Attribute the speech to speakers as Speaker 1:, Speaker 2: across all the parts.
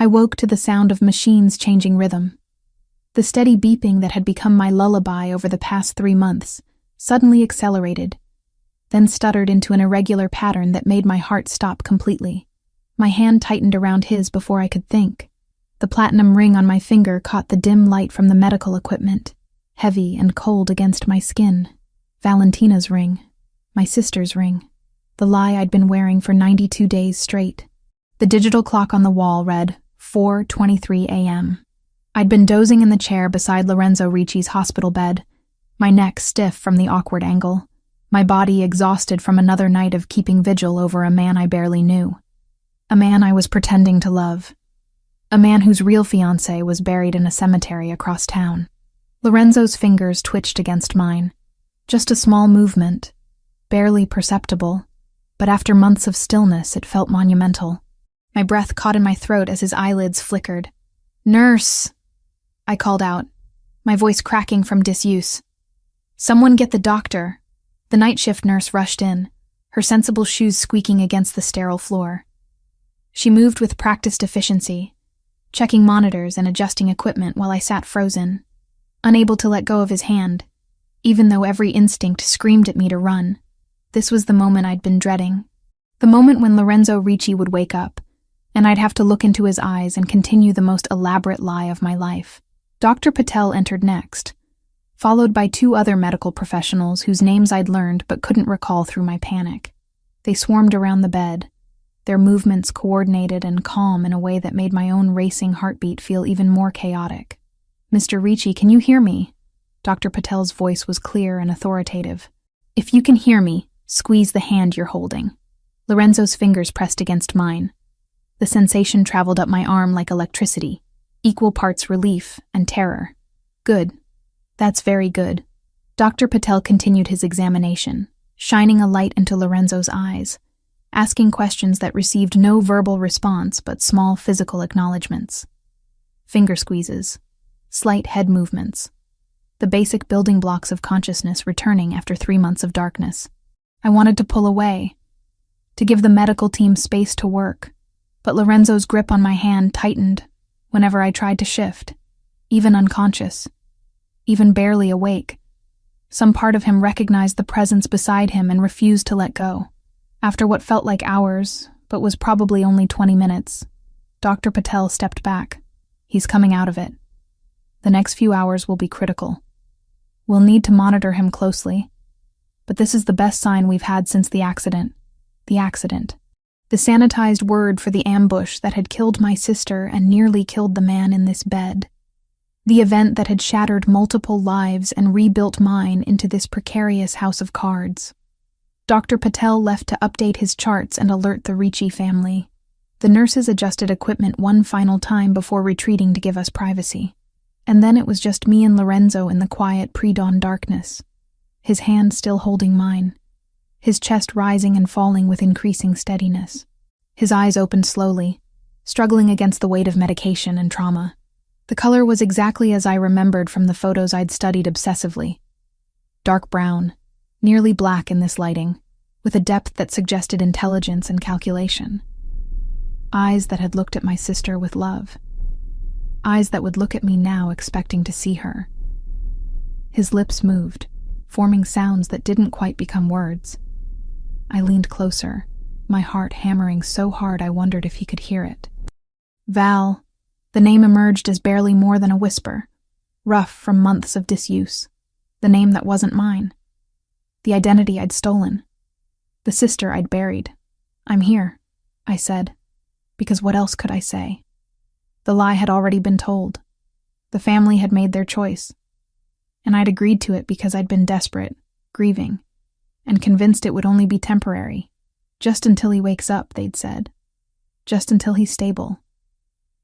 Speaker 1: I woke to the sound of machines changing rhythm. The steady beeping that had become my lullaby over the past 3 months suddenly accelerated, then stuttered into an irregular pattern that made my heart stop completely. My hand tightened around his before I could think. The platinum ring on my finger caught the dim light from the medical equipment, heavy and cold against my skin. Valentina's ring. My sister's ring. The lie I'd been wearing for 92 days straight. The digital clock on the wall read 4:23 a.m. I'd been dozing in the chair beside Lorenzo Ricci's hospital bed, my neck stiff from the awkward angle, my body exhausted from another night of keeping vigil over a man I barely knew. A man I was pretending to love. A man whose real fiancé was buried in a cemetery across town. Lorenzo's fingers twitched against mine. Just a small movement, barely perceptible, but after months of stillness it felt monumental. My breath caught in my throat as his eyelids flickered. "Nurse!" I called out, my voice cracking from disuse. "Someone get the doctor." The night shift nurse rushed in, her sensible shoes squeaking against the sterile floor. She moved with practiced efficiency, checking monitors and adjusting equipment while I sat frozen, unable to let go of his hand, even though every instinct screamed at me to run. This was the moment I'd been dreading. The moment when Lorenzo Ricci would wake up, and I'd have to look into his eyes and continue the most elaborate lie of my life. Dr. Patel entered next, followed by 2 other medical professionals whose names I'd learned but couldn't recall through my panic. They swarmed around the bed, their movements coordinated and calm in a way that made my own racing heartbeat feel even more chaotic. "Mr. Ricci, can you hear me?" Dr. Patel's voice was clear and authoritative. "If you can hear me, squeeze the hand you're holding." Lorenzo's fingers pressed against mine. The sensation traveled up my arm like electricity, equal parts relief and terror. "Good. That's very good." Dr. Patel continued his examination, shining a light into Lorenzo's eyes, asking questions that received no verbal response but small physical acknowledgments. Finger squeezes, slight head movements, the basic building blocks of consciousness returning after 3 months of darkness. I wanted to pull away, to give the medical team space to work, but Lorenzo's grip on my hand tightened whenever I tried to shift, even unconscious, even barely awake. Some part of him recognized the presence beside him and refused to let go. After what felt like hours, but was probably only 20 minutes, Dr. Patel stepped back. "He's coming out of it. The next few hours will be critical. We'll need to monitor him closely, but this is the best sign we've had since the accident. The accident. The sanitized word for the ambush that had killed my sister and nearly killed the man in this bed. The event that had shattered multiple lives and rebuilt mine into this precarious house of cards." Dr. Patel left to update his charts and alert the Ricci family. The nurses adjusted equipment one final time before retreating to give us privacy. And then it was just me and Lorenzo in the quiet pre-dawn darkness, his hand still holding mine, his chest rising and falling with increasing steadiness. His eyes opened slowly, struggling against the weight of medication and trauma. The color was exactly as I remembered from the photos I'd studied obsessively. Dark brown, nearly black in this lighting, with a depth that suggested intelligence and calculation. Eyes that had looked at my sister with love. Eyes that would look at me now expecting to see her. His lips moved, forming sounds that didn't quite become words. I leaned closer, my heart hammering so hard I wondered if he could hear it. "Val," the name emerged as barely more than a whisper, rough from months of disuse. The name that wasn't mine. The identity I'd stolen. The sister I'd buried. "I'm here," I said, because what else could I say? The lie had already been told. The family had made their choice, and I'd agreed to it because I'd been desperate, grieving, and convinced it would only be temporary. Just until he wakes up, they'd said. Just until he's stable.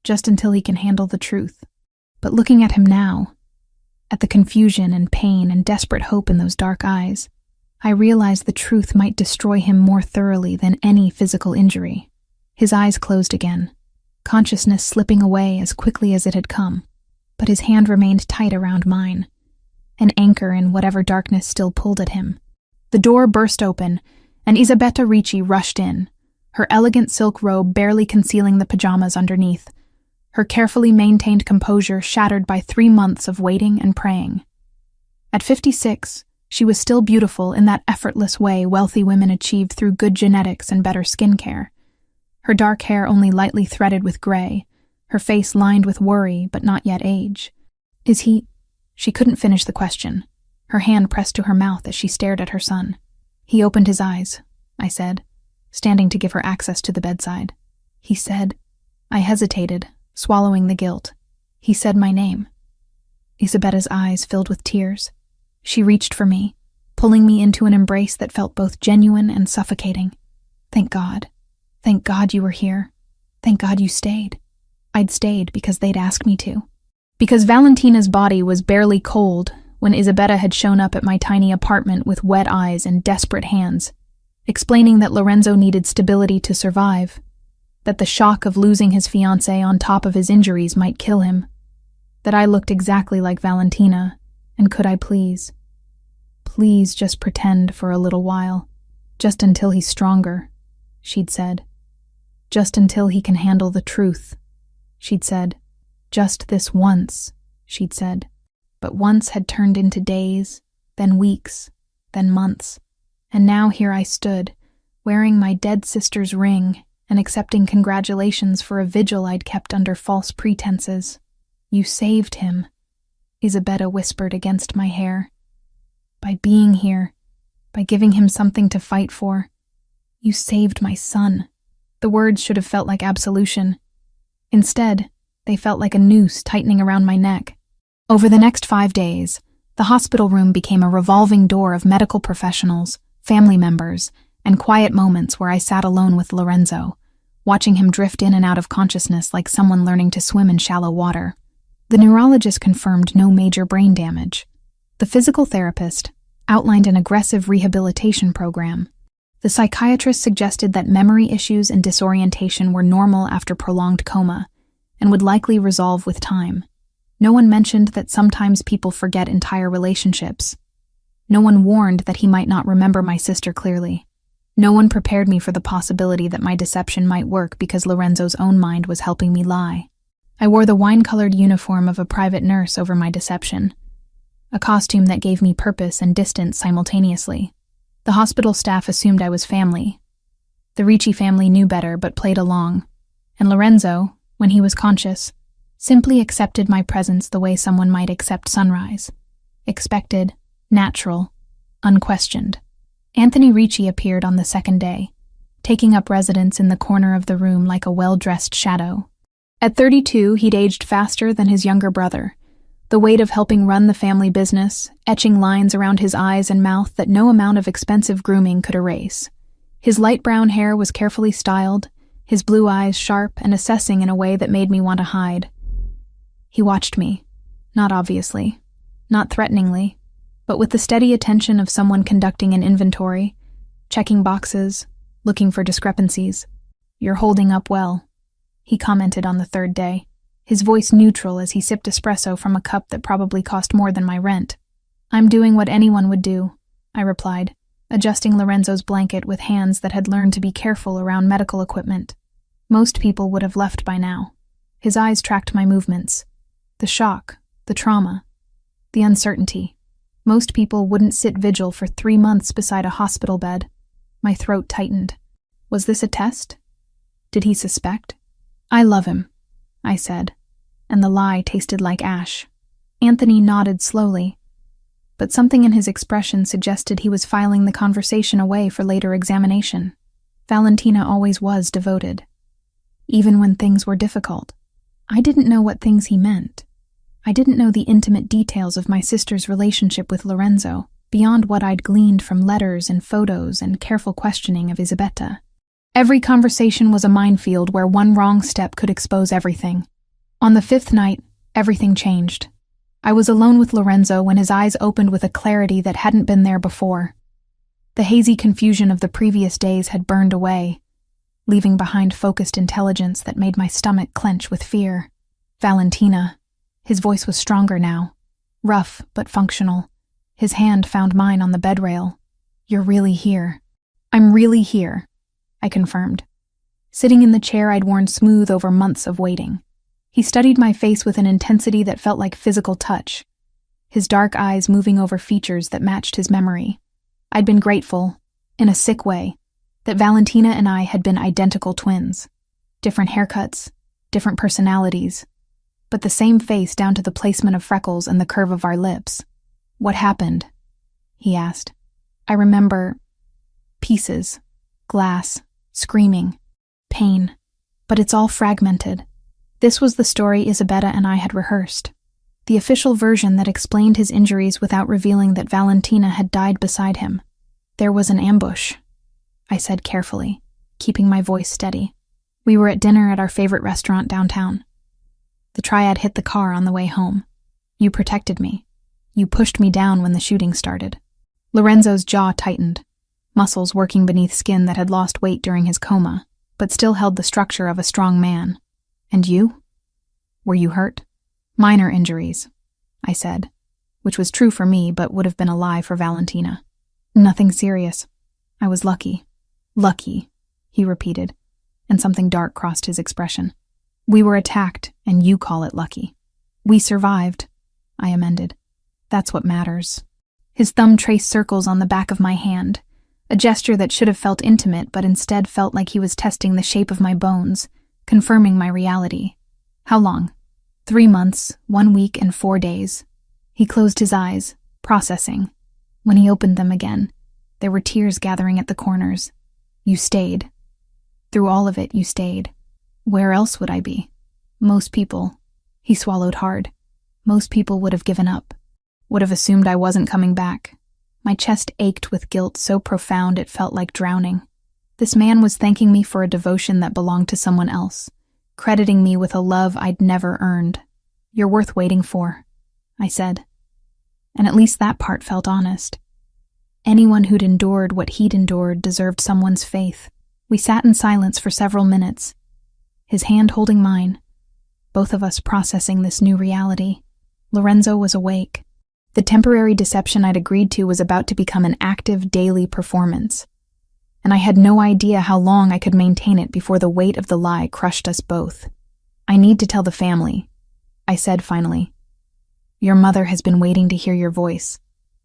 Speaker 1: Just until he can handle the truth. But looking at him now, at the confusion and pain and desperate hope in those dark eyes, I realized the truth might destroy him more thoroughly than any physical injury. His eyes closed again, consciousness slipping away as quickly as it had come, but his hand remained tight around mine, an anchor in whatever darkness still pulled at him. The door burst open, and Isabetta Ricci rushed in, her elegant silk robe barely concealing the pajamas underneath, her carefully maintained composure shattered by 3 months of waiting and praying. At 56, she was still beautiful in that effortless way wealthy women achieved through good genetics and better skincare. Her dark hair only lightly threaded with gray, her face lined with worry but not yet age. Is he... She couldn't finish the question, her hand pressed to her mouth as she stared at her son. He opened his eyes, I said, standing to give her access to the bedside. He said... I hesitated, swallowing the guilt. He said my name. Isabetta's eyes filled with tears. She reached for me, pulling me into an embrace that felt both genuine and suffocating. Thank God. Thank God you were here. Thank God you stayed. I'd stayed because they'd asked me to. Because Valentina's body was barely cold when Isabetta had shown up at my tiny apartment with wet eyes and desperate hands, explaining that Lorenzo needed stability to survive, that the shock of losing his fiancée on top of his injuries might kill him, that I looked exactly like Valentina, and could I please just pretend for a little while, just until he's stronger, she'd said. Just until he can handle the truth, she'd said. Just this once, she'd said. But once had turned into days, then weeks, then months, and now here I stood, wearing my dead sister's ring and accepting congratulations for a vigil I'd kept under false pretenses. You saved him, Isabetta whispered against my hair. By being here, by giving him something to fight for, you saved my son. The words should have felt like absolution. Instead, they felt like a noose tightening around my neck. Over the next 5 days, the hospital room became a revolving door of medical professionals, family members, and quiet moments where I sat alone with Lorenzo, watching him drift in and out of consciousness like someone learning to swim in shallow water. The neurologist confirmed no major brain damage. The physical therapist outlined an aggressive rehabilitation program. The psychiatrist suggested that memory issues and disorientation were normal after prolonged coma and would likely resolve with time. No one mentioned that sometimes people forget entire relationships. No one warned that he might not remember my sister clearly. No one prepared me for the possibility that my deception might work because Lorenzo's own mind was helping me lie. I wore the wine-colored uniform of a private nurse over my deception, a costume that gave me purpose and distance simultaneously. The hospital staff assumed I was family. The Ricci family knew better but played along, and Lorenzo, when he was conscious, simply accepted my presence the way someone might accept sunrise. Expected, natural, unquestioned. Anthony Ricci appeared on the second day, taking up residence in the corner of the room like a well-dressed shadow. At 32, he'd aged faster than his younger brother, the weight of helping run the family business, etching lines around his eyes and mouth that no amount of expensive grooming could erase. His light brown hair was carefully styled, his blue eyes sharp and assessing in a way that made me want to hide. He watched me, not obviously, not threateningly, but with the steady attention of someone conducting an inventory, checking boxes, looking for discrepancies. You're holding up well, he commented on the third day, his voice neutral as he sipped espresso from a cup that probably cost more than my rent. I'm doing what anyone would do, I replied, adjusting Lorenzo's blanket with hands that had learned to be careful around medical equipment. Most people would have left by now. His eyes tracked my movements. The shock, the trauma, the uncertainty. Most people wouldn't sit vigil for 3 months beside a hospital bed. My throat tightened. Was this a test? Did he suspect? I love him, I said, and the lie tasted like ash. Anthony nodded slowly, but something in his expression suggested he was filing the conversation away for later examination. Valentina always was devoted, even when things were difficult. I didn't know what things he meant. I didn't know the intimate details of my sister's relationship with Lorenzo, beyond what I'd gleaned from letters and photos and careful questioning of Isabetta. Every conversation was a minefield where one wrong step could expose everything. On the 5th night, everything changed. I was alone with Lorenzo when his eyes opened with a clarity that hadn't been there before. The hazy confusion of the previous days had burned away, leaving behind focused intelligence that made my stomach clench with fear. Valentina. His voice was stronger now, rough but functional. His hand found mine on the bed rail. You're really here. I'm really here, I confirmed, sitting in the chair I'd worn smooth over months of waiting. He studied my face with an intensity that felt like physical touch, his dark eyes moving over features that matched his memory. I'd been grateful, in a sick way, that Valentina and I had been identical twins. Different haircuts, different personalities, but the same face down to the placement of freckles and the curve of our lips. "What happened?" he asked. I remember pieces, glass, screaming, pain, but it's all fragmented. This was the story Isabetta and I had rehearsed, the official version that explained his injuries without revealing that Valentina had died beside him. "There was an ambush," I said carefully, keeping my voice steady. "We were at dinner at our favorite restaurant downtown. The triad hit the car on the way home. You protected me. You pushed me down when the shooting started." Lorenzo's jaw tightened, muscles working beneath skin that had lost weight during his coma, but still held the structure of a strong man. "And you? Were you hurt?" "Minor injuries," I said, which was true for me but would have been a lie for Valentina. "Nothing serious. I was lucky." "Lucky," he repeated, and something dark crossed his expression. "We were attacked, and you call it lucky." "We survived," I amended. "That's what matters." His thumb traced circles on the back of my hand, a gesture that should have felt intimate but instead felt like he was testing the shape of my bones, confirming my reality. "How long?" 3 months, 1 week, and 4 days. He closed his eyes, processing. When he opened them again, there were tears gathering at the corners. "You stayed. Through all of it, you stayed. Where else would I be? Most people," he swallowed hard, "most people would have given up, would have assumed I wasn't coming back." My chest ached with guilt so profound it felt like drowning. This man was thanking me for a devotion that belonged to someone else, crediting me with a love I'd never earned. "You're worth waiting for," I said. And at least that part felt honest. Anyone who'd endured what he'd endured deserved someone's faith. We sat in silence for several minutes, his hand holding mine, both of us processing this new reality. Lorenzo was awake. The temporary deception I'd agreed to was about to become an active daily performance, and I had no idea how long I could maintain it before the weight of the lie crushed us both. "I need to tell the family," I said finally. "Your mother has been waiting to hear your voice."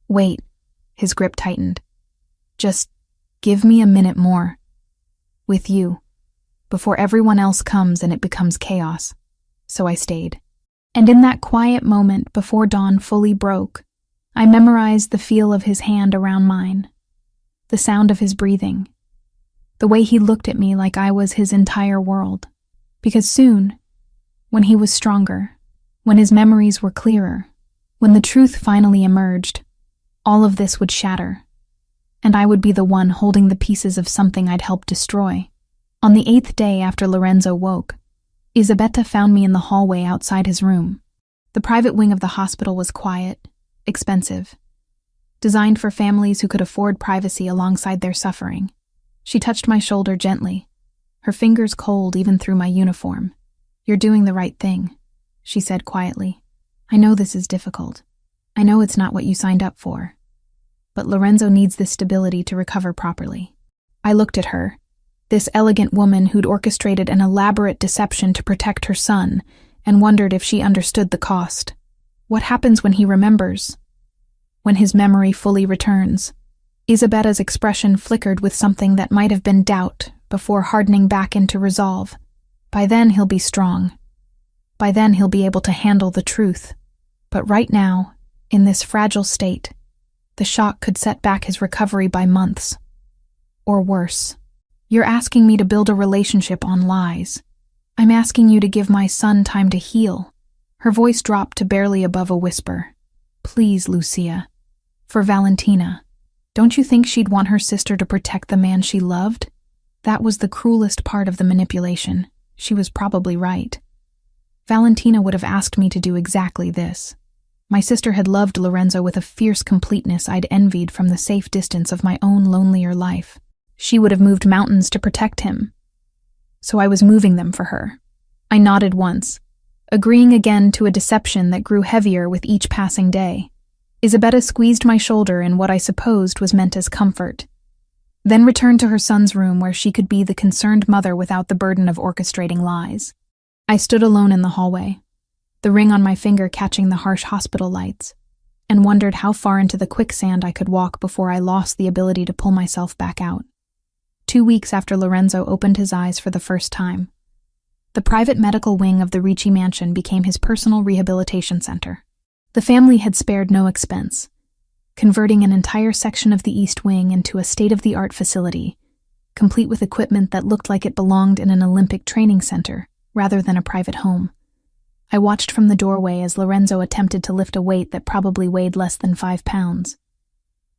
Speaker 1: "Wait," his grip tightened. "Just give me a minute more. With you, before everyone else comes and it becomes chaos." So I stayed. And in that quiet moment before dawn fully broke, I memorized the feel of his hand around mine, the sound of his breathing, the way he looked at me like I was his entire world. Because soon, when he was stronger, when his memories were clearer, when the truth finally emerged, all of this would shatter, and I would be the one holding the pieces of something I'd helped destroy. On the 8th day after Lorenzo woke, Isabetta found me in the hallway outside his room. The private wing of the hospital was quiet, expensive, designed for families who could afford privacy alongside their suffering. She touched my shoulder gently, her fingers cold even through my uniform. "You're doing the right thing," she said quietly. "I know this is difficult. I know it's not what you signed up for. But Lorenzo needs this stability to recover properly." I looked at her, this elegant woman who'd orchestrated an elaborate deception to protect her son, and wondered if she understood the cost. What happens when he remembers? When his memory fully returns? Isabetta's expression flickered with something that might have been doubt before hardening back into resolve. By then he'll be strong. By then he'll be able to handle the truth. But right now, in this fragile state, the shock could set back his recovery by months. Or worse. "You're asking me to build a relationship on lies. I'm asking you to give my son time to heal." Her voice dropped to barely above a whisper. "Please, Lucia. For Valentina. Don't you think she'd want her sister to protect the man she loved?" That was the cruelest part of the manipulation. She was probably right. Valentina would have asked me to do exactly this. My sister had loved Lorenzo with a fierce completeness I'd envied from the safe distance of my own lonelier life. She would have moved mountains to protect him. So I was moving them for her. I nodded once, agreeing again to a deception that grew heavier with each passing day. Isabetta squeezed my shoulder in what I supposed was meant as comfort, then returned to her son's room where she could be the concerned mother without the burden of orchestrating lies. I stood alone in the hallway, the ring on my finger catching the harsh hospital lights, and wondered how far into the quicksand I could walk before I lost the ability to pull myself back out. 2 weeks after Lorenzo opened his eyes for the first time, the private medical wing of the Ricci mansion became his personal rehabilitation center. The family had spared no expense, converting an entire section of the East Wing into a state-of-the-art facility, complete with equipment that looked like it belonged in an Olympic training center rather than a private home. I watched from the doorway as Lorenzo attempted to lift a weight that probably weighed less than 5 pounds.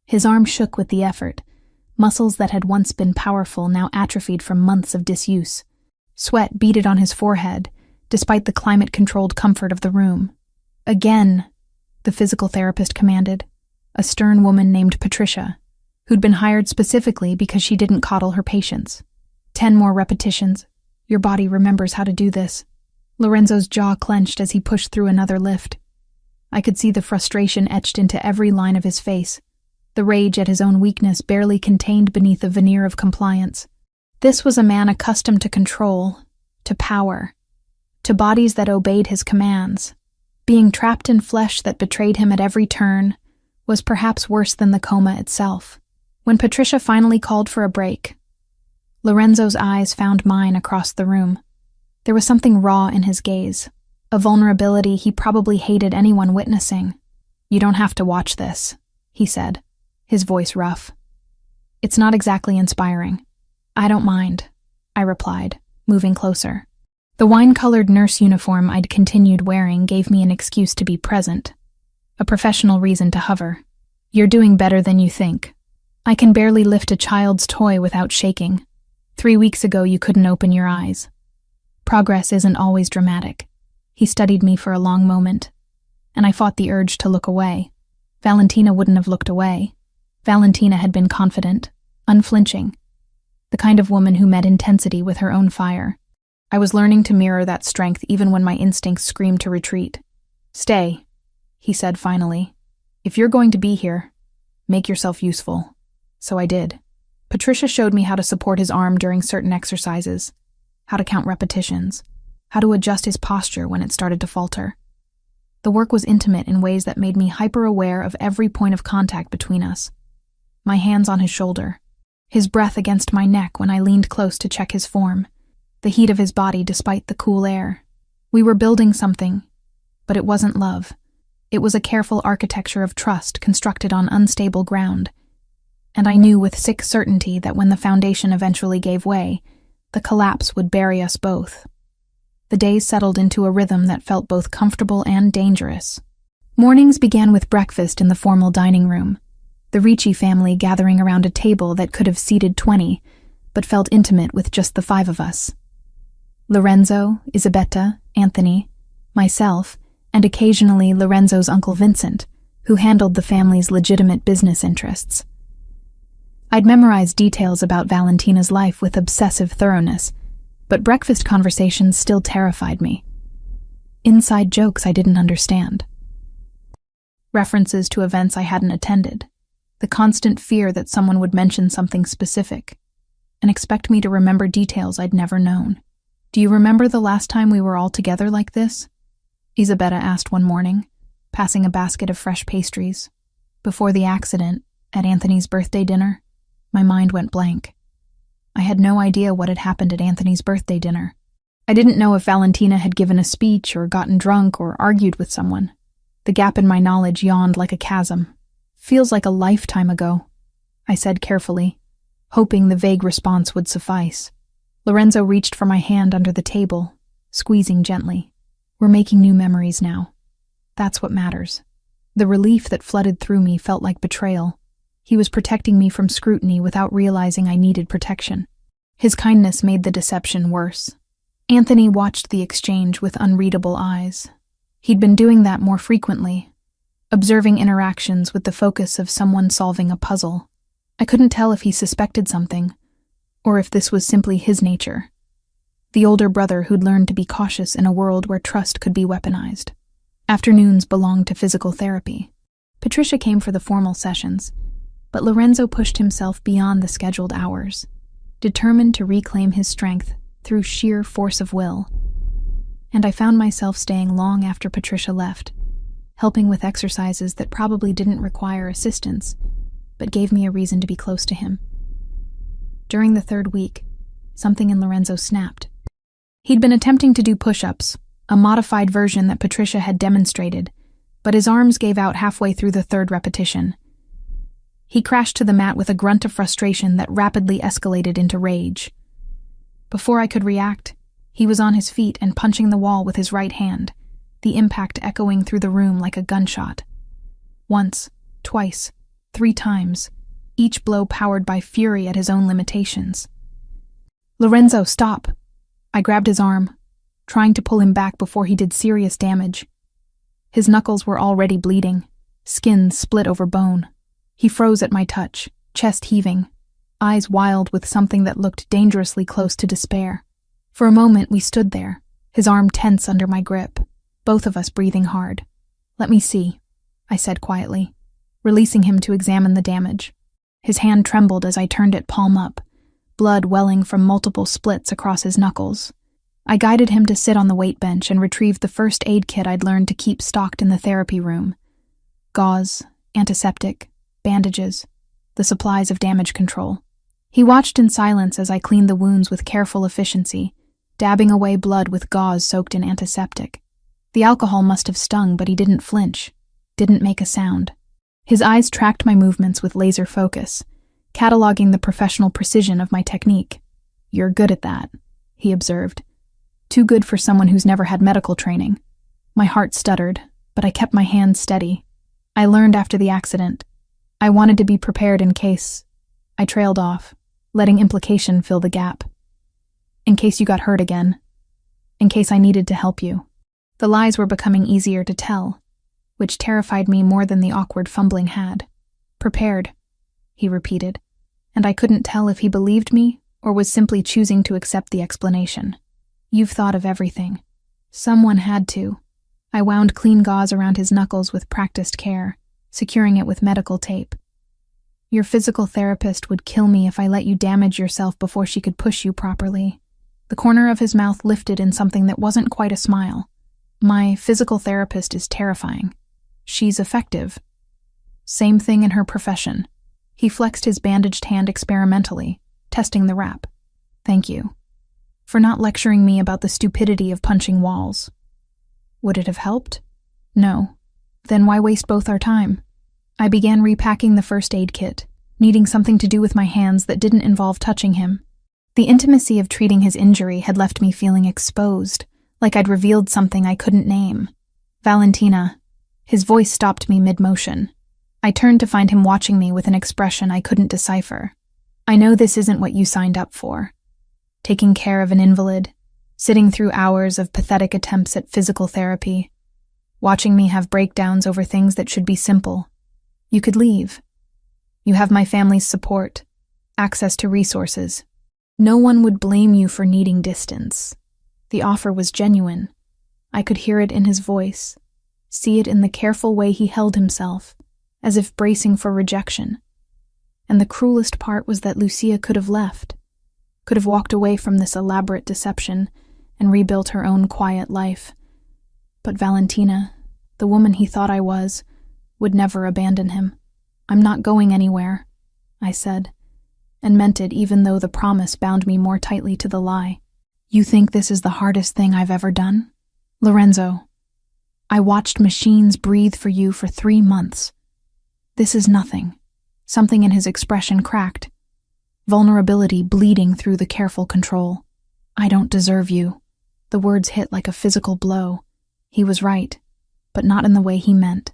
Speaker 1: His arm shook with the effort, muscles that had once been powerful now atrophied from months of disuse. Sweat beaded on his forehead, despite the climate-controlled comfort of the room. "Again," the physical therapist commanded, a stern woman named Patricia, who'd been hired specifically because she didn't coddle her patients. 10 more repetitions. Your body remembers how to do this." Lorenzo's jaw clenched as he pushed through another lift. I could see the frustration etched into every line of his face, the rage at his own weakness barely contained beneath a veneer of compliance. This was a man accustomed to control, to power, to bodies that obeyed his commands. Being trapped in flesh that betrayed him at every turn was perhaps worse than the coma itself. When Patricia finally called for a break, Lorenzo's eyes found mine across the room. There was something raw in his gaze, a vulnerability he probably hated anyone witnessing. "You don't have to watch this," he said, his voice rough. "It's not exactly inspiring." "I don't mind," I replied, moving closer. The wine-colored nurse uniform I'd continued wearing gave me an excuse to be present, a professional reason to hover. "You're doing better than you think. I can barely lift a child's toy without shaking. 3 weeks ago you couldn't open your eyes. Progress isn't always dramatic." He studied me for a long moment, and I fought the urge to look away. Valentina wouldn't have looked away. Valentina had been confident, unflinching, the kind of woman who met intensity with her own fire. I was learning to mirror that strength even when my instincts screamed to retreat. "Stay," he said finally. "If you're going to be here, make yourself useful." So I did. Patricia showed me how to support his arm during certain exercises, how to count repetitions, how to adjust his posture when it started to falter. The work was intimate in ways that made me hyper-aware of every point of contact between us. My hands on his shoulder, his breath against my neck when I leaned close to check his form, the heat of his body despite the cool air. We were building something, but it wasn't love. It was a careful architecture of trust constructed on unstable ground, and I knew with sick certainty that when the foundation eventually gave way, the collapse would bury us both. The days settled into a rhythm that felt both comfortable and dangerous. Mornings began with breakfast in the formal dining room, the Ricci family gathering around a table that could have seated 20, but felt intimate with just the 5 of us. Lorenzo, Isabetta, Anthony, myself, and occasionally Lorenzo's Uncle Vincent, who handled the family's legitimate business interests. I'd memorized details about Valentina's life with obsessive thoroughness, but breakfast conversations still terrified me. Inside jokes I didn't understand. References to events I hadn't attended. The constant fear that someone would mention something specific and expect me to remember details I'd never known. "Do you remember the last time we were all together like this?" Isabetta asked one morning, passing a basket of fresh pastries. "Before the accident, at Anthony's birthday dinner?" My mind went blank. I had no idea what had happened at Anthony's birthday dinner. I didn't know if Valentina had given a speech or gotten drunk or argued with someone. The gap in my knowledge yawned like a chasm. "Feels like a lifetime ago," I said carefully, hoping the vague response would suffice. Lorenzo reached for my hand under the table, squeezing gently. "We're making new memories now. That's what matters." The relief that flooded through me felt like betrayal. He was protecting me from scrutiny without realizing I needed protection. His kindness made the deception worse. Anthony watched the exchange with unreadable eyes. He'd been doing that more frequently, observing interactions with the focus of someone solving a puzzle. I couldn't tell if he suspected something, or if this was simply his nature. The older brother who'd learned to be cautious in a world where trust could be weaponized. Afternoons belonged to physical therapy. Patricia came for the formal sessions, but Lorenzo pushed himself beyond the scheduled hours, determined to reclaim his strength through sheer force of will. and I found myself staying long after Patricia left, helping with exercises that probably didn't require assistance, but gave me a reason to be close to him. During the third week, something in Lorenzo snapped. He'd been attempting to do push-ups, a modified version that Patricia had demonstrated, but his arms gave out halfway through the third repetition. He crashed to the mat with a grunt of frustration that rapidly escalated into rage. Before I could react, he was on his feet and punching the wall with his right hand, the impact echoing through the room like a gunshot. Once, twice, 3 times, each blow powered by fury at his own limitations. "Lorenzo, stop!" I grabbed his arm, trying to pull him back before he did serious damage. His knuckles were already bleeding, skin split over bone. He froze at my touch, chest heaving, eyes wild with something that looked dangerously close to despair. For a moment we stood there, his arm tense under my grip, both of us breathing hard. "Let me see," I said quietly, releasing him to examine the damage. His hand trembled as I turned it palm up, blood welling from multiple splits across his knuckles. I guided him to sit on the weight bench and retrieved the first aid kit I'd learned to keep stocked in the therapy room. Gauze, antiseptic, bandages, the supplies of damage control. He watched in silence as I cleaned the wounds with careful efficiency, dabbing away blood with gauze soaked in antiseptic. The alcohol must have stung, but he didn't flinch, didn't make a sound. His eyes tracked my movements with laser focus, cataloging the professional precision of my technique. "You're good at that," he observed. "Too good for someone who's never had medical training." My heart stuttered, but I kept my hands steady. "I learned after the accident. I wanted to be prepared in case..." I trailed off, letting implication fill the gap. "In case you got hurt again. In case I needed to help you." The lies were becoming easier to tell, which terrified me more than the awkward fumbling had. "Prepared," he repeated, and I couldn't tell if he believed me or was simply choosing to accept the explanation. "You've thought of everything." Someone had to. I wound clean gauze around his knuckles with practiced care, securing it with medical tape. "Your physical therapist would kill me if I let you damage yourself before she could push you properly." The corner of his mouth lifted in something that wasn't quite a smile. "My physical therapist is terrifying. She's effective. Same thing in her profession." He flexed his bandaged hand experimentally, testing the wrap. "Thank you for not lecturing me about the stupidity of punching walls." Would it have helped? No. Then why waste both our time? I began repacking the first aid kit, needing something to do with my hands that didn't involve touching him. The intimacy of treating his injury had left me feeling exposed, like I'd revealed something I couldn't name. "Valentina." His voice stopped me mid-motion. I turned to find him watching me with an expression I couldn't decipher. "I know this isn't what you signed up for. Taking care of an invalid, sitting through hours of pathetic attempts at physical therapy, watching me have breakdowns over things that should be simple. You could leave. You have my family's support, access to resources. No one would blame you for needing distance." The offer was genuine. I could hear it in his voice, see it in the careful way he held himself, as if bracing for rejection. And the cruelest part was that Lucia could have left, could have walked away from this elaborate deception and rebuilt her own quiet life. But Valentina, the woman he thought I was, would never abandon him. "I'm not going anywhere," I said, and meant it even though the promise bound me more tightly to the lie. "You think this is the hardest thing I've ever done? Lorenzo, I watched machines breathe for you for 3 months. This is nothing." Something in his expression cracked, vulnerability bleeding through the careful control. "I don't deserve you." The words hit like a physical blow. He was right, but not in the way he meant.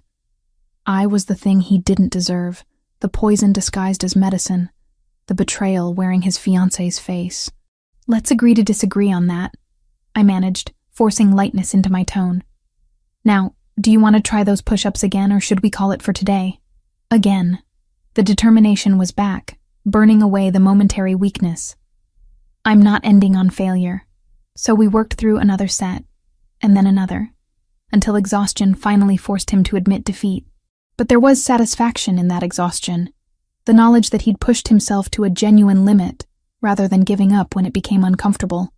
Speaker 1: I was the thing he didn't deserve, the poison disguised as medicine, the betrayal wearing his fiancé's face. "Let's agree to disagree on that," I managed, forcing lightness into my tone. "Now, do you want to try those push-ups again, or should we call it for today?" Again. The determination was back, burning away the momentary weakness. I'm not ending on failure. So we worked through another set, and then another, until exhaustion finally forced him to admit defeat. But there was satisfaction in that exhaustion, the knowledge that he'd pushed himself to a genuine limit, rather than giving up when it became uncomfortable.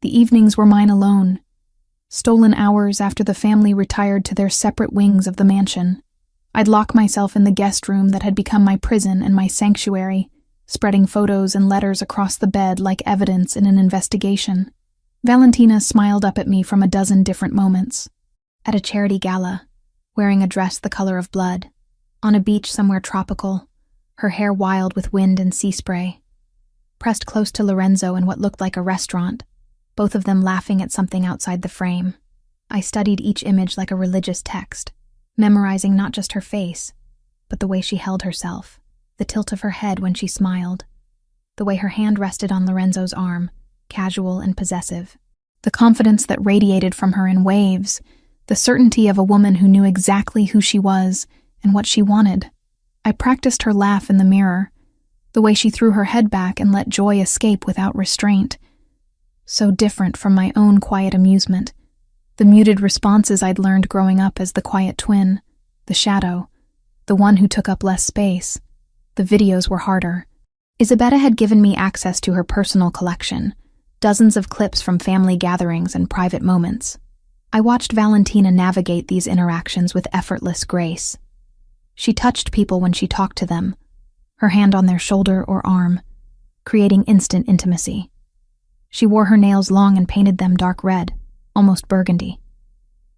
Speaker 1: The evenings were mine alone, stolen hours after the family retired to their separate wings of the mansion. I'd lock myself in the guest room that had become my prison and my sanctuary, spreading photos and letters across the bed like evidence in an investigation. Valentina smiled up at me from a dozen different moments. At a charity gala, wearing a dress the color of blood, on a beach somewhere tropical, her hair wild with wind and sea spray. Pressed close to Lorenzo in what looked like a restaurant, both of them laughing at something outside the frame. I studied each image like a religious text, memorizing not just her face, but the way she held herself, the tilt of her head when she smiled, the way her hand rested on Lorenzo's arm, casual and possessive, the confidence that radiated from her in waves, the certainty of a woman who knew exactly who she was and what she wanted. I practiced her laugh in the mirror, the way she threw her head back and let joy escape without restraint. So different from my own quiet amusement, the muted responses I'd learned growing up as the quiet twin, the shadow, the one who took up less space. The videos were harder. Isabella had given me access to her personal collection, dozens of clips from family gatherings and private moments. I watched Valentina navigate these interactions with effortless grace. She touched people when she talked to them, her hand on their shoulder or arm, creating instant intimacy. She wore her nails long and painted them dark red, almost burgundy.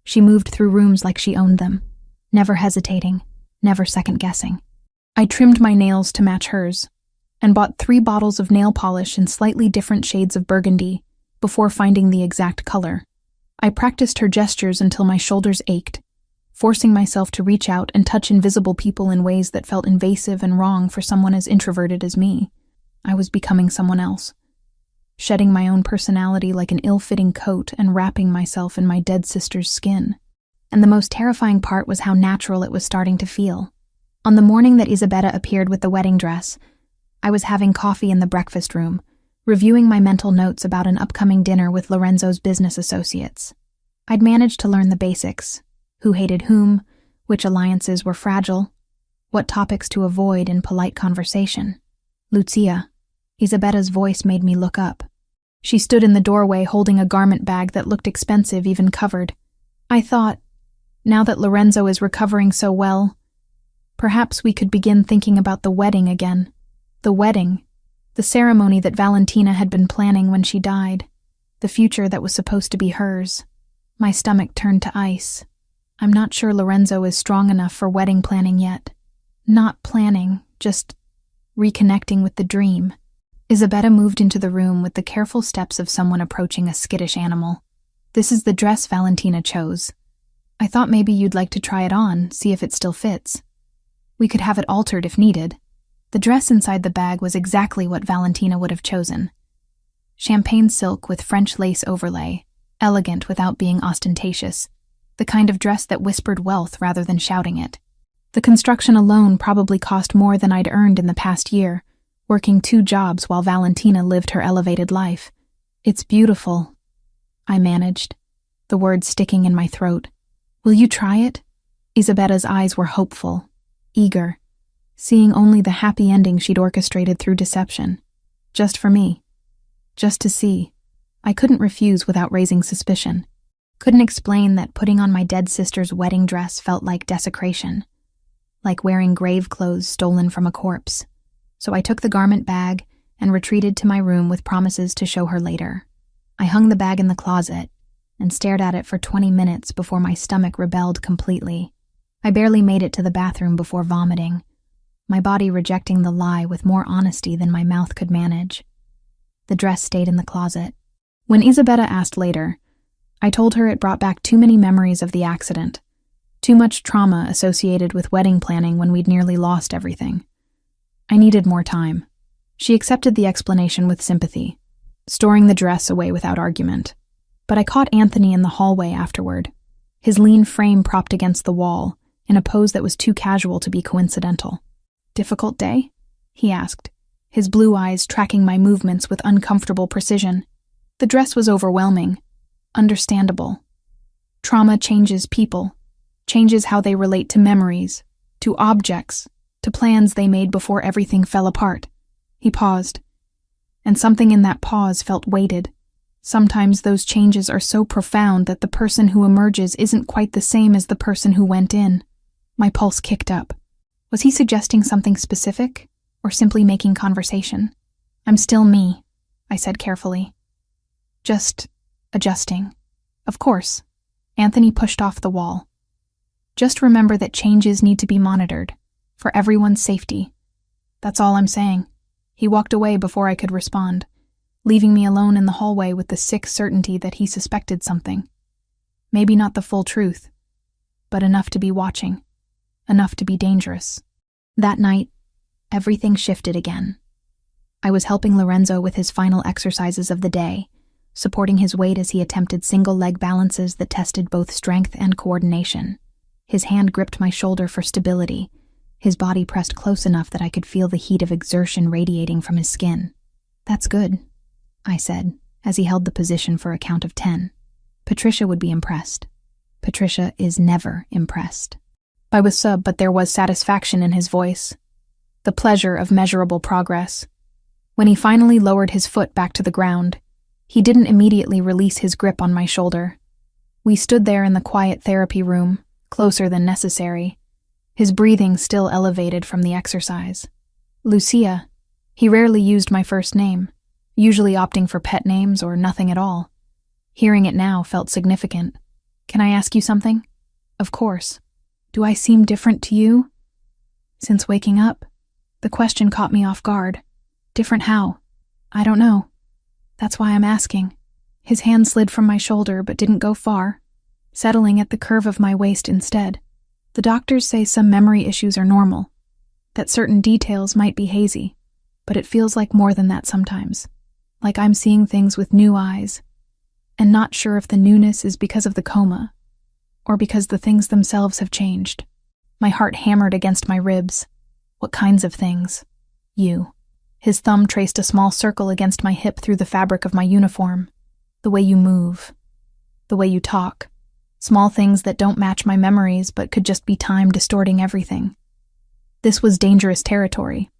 Speaker 1: She moved through rooms like she owned them, never hesitating, never second-guessing. I trimmed my nails to match hers, and bought 3 bottles of nail polish in slightly different shades of burgundy before finding the exact color. I practiced her gestures until my shoulders ached, forcing myself to reach out and touch invisible people in ways that felt invasive and wrong for someone as introverted as me. I was becoming someone else, shedding my own personality like an ill-fitting coat and wrapping myself in my dead sister's skin. And the most terrifying part was how natural it was starting to feel. On the morning that Isabella appeared with the wedding dress, I was having coffee in the breakfast room, reviewing my mental notes about an upcoming dinner with Lorenzo's business associates. I'd managed to learn the basics: who hated whom, which alliances were fragile, what topics to avoid in polite conversation. Lucia, Isabella's voice made me look up. She stood in the doorway holding a garment bag that looked expensive even covered. I thought, now that Lorenzo is recovering so well, perhaps we could begin thinking about the wedding again. The wedding, the ceremony that Valentina had been planning when she died, the future that was supposed to be hers. My stomach turned to ice. I'm not sure Lorenzo is strong enough for wedding planning yet. Not planning, just reconnecting with the dream. Isabella moved into the room with the careful steps of someone approaching a skittish animal. This is the dress Valentina chose. I thought maybe you'd like to try it on, see if it still fits. We could have it altered if needed. The dress inside the bag was exactly what Valentina would have chosen. Champagne silk with French lace overlay, elegant without being ostentatious, the kind of dress that whispered wealth rather than shouting it. The construction alone probably cost more than I'd earned in the past year, working 2 jobs while Valentina lived her elevated life. It's beautiful, I managed, the words sticking in my throat. Will you try it? Isabella's eyes were hopeful, eager, seeing only the happy ending she'd orchestrated through deception. Just for me. Just to see. I couldn't refuse without raising suspicion. Couldn't explain that putting on my dead sister's wedding dress felt like desecration, like wearing grave clothes stolen from a corpse. So I took the garment bag and retreated to my room with promises to show her later. I hung the bag in the closet and stared at it for 20 minutes before my stomach rebelled completely. I barely made it to the bathroom before vomiting, my body rejecting the lie with more honesty than my mouth could manage. The dress stayed in the closet. When Isabella asked later, I told her it brought back too many memories of the accident, too much trauma associated with wedding planning when we'd nearly lost everything. I needed more time. She accepted the explanation with sympathy, storing the dress away without argument. But I caught Anthony in the hallway afterward, his lean frame propped against the wall, in a pose that was too casual to be coincidental. "Difficult day?" he asked, his blue eyes tracking my movements with uncomfortable precision. The dress was overwhelming, understandable. Trauma changes people, changes how they relate to memories, to objects, to plans they made before everything fell apart. He paused, and something in that pause felt weighted, Sometimes those changes are so profound that the person who emerges isn't quite the same as the person who went in. My pulse kicked up. Was he suggesting something specific, or simply making conversation? I'm still me, I said carefully. Just adjusting. Of course. Anthony pushed off the wall. Just remember that changes need to be monitored, for everyone's safety. That's all I'm saying. He walked away before I could respond, leaving me alone in the hallway with the sick certainty that he suspected something. Maybe not the full truth, but enough to be watching, enough to be dangerous. That night, everything shifted again. I was helping Lorenzo with his final exercises of the day, supporting his weight as he attempted single-leg balances that tested both strength and coordination. His hand gripped my shoulder for stability, his body pressed close enough that I could feel the heat of exertion radiating from his skin. "That's good," I said, as he held the position for a count of 10. Patricia would be impressed. Patricia is never impressed. I was but there was satisfaction in his voice, the pleasure of measurable progress. When he finally lowered his foot back to the ground, he didn't immediately release his grip on my shoulder. We stood there in the quiet therapy room, closer than necessary, his breathing still elevated from the exercise. Lucia. He rarely used my first name, usually opting for pet names or nothing at all. Hearing it now felt significant. "Can I ask you something?" "Of course." "Do I seem different to you?" "Since waking up?" The question caught me off guard. "Different how?" "I don't know. That's why I'm asking." His hand slid from my shoulder but didn't go far, settling at the curve of my waist instead. "The doctors say some memory issues are normal, that certain details might be hazy, but it feels like more than that sometimes. Like I'm seeing things with new eyes, and not sure if the newness is because of the coma, or because the things themselves have changed." My heart hammered against my ribs. "What kinds of things?" "You." His thumb traced a small circle against my hip through the fabric of my uniform. "The way you move. The way you talk. Small things that don't match my memories but could just be time distorting everything." This was dangerous territory.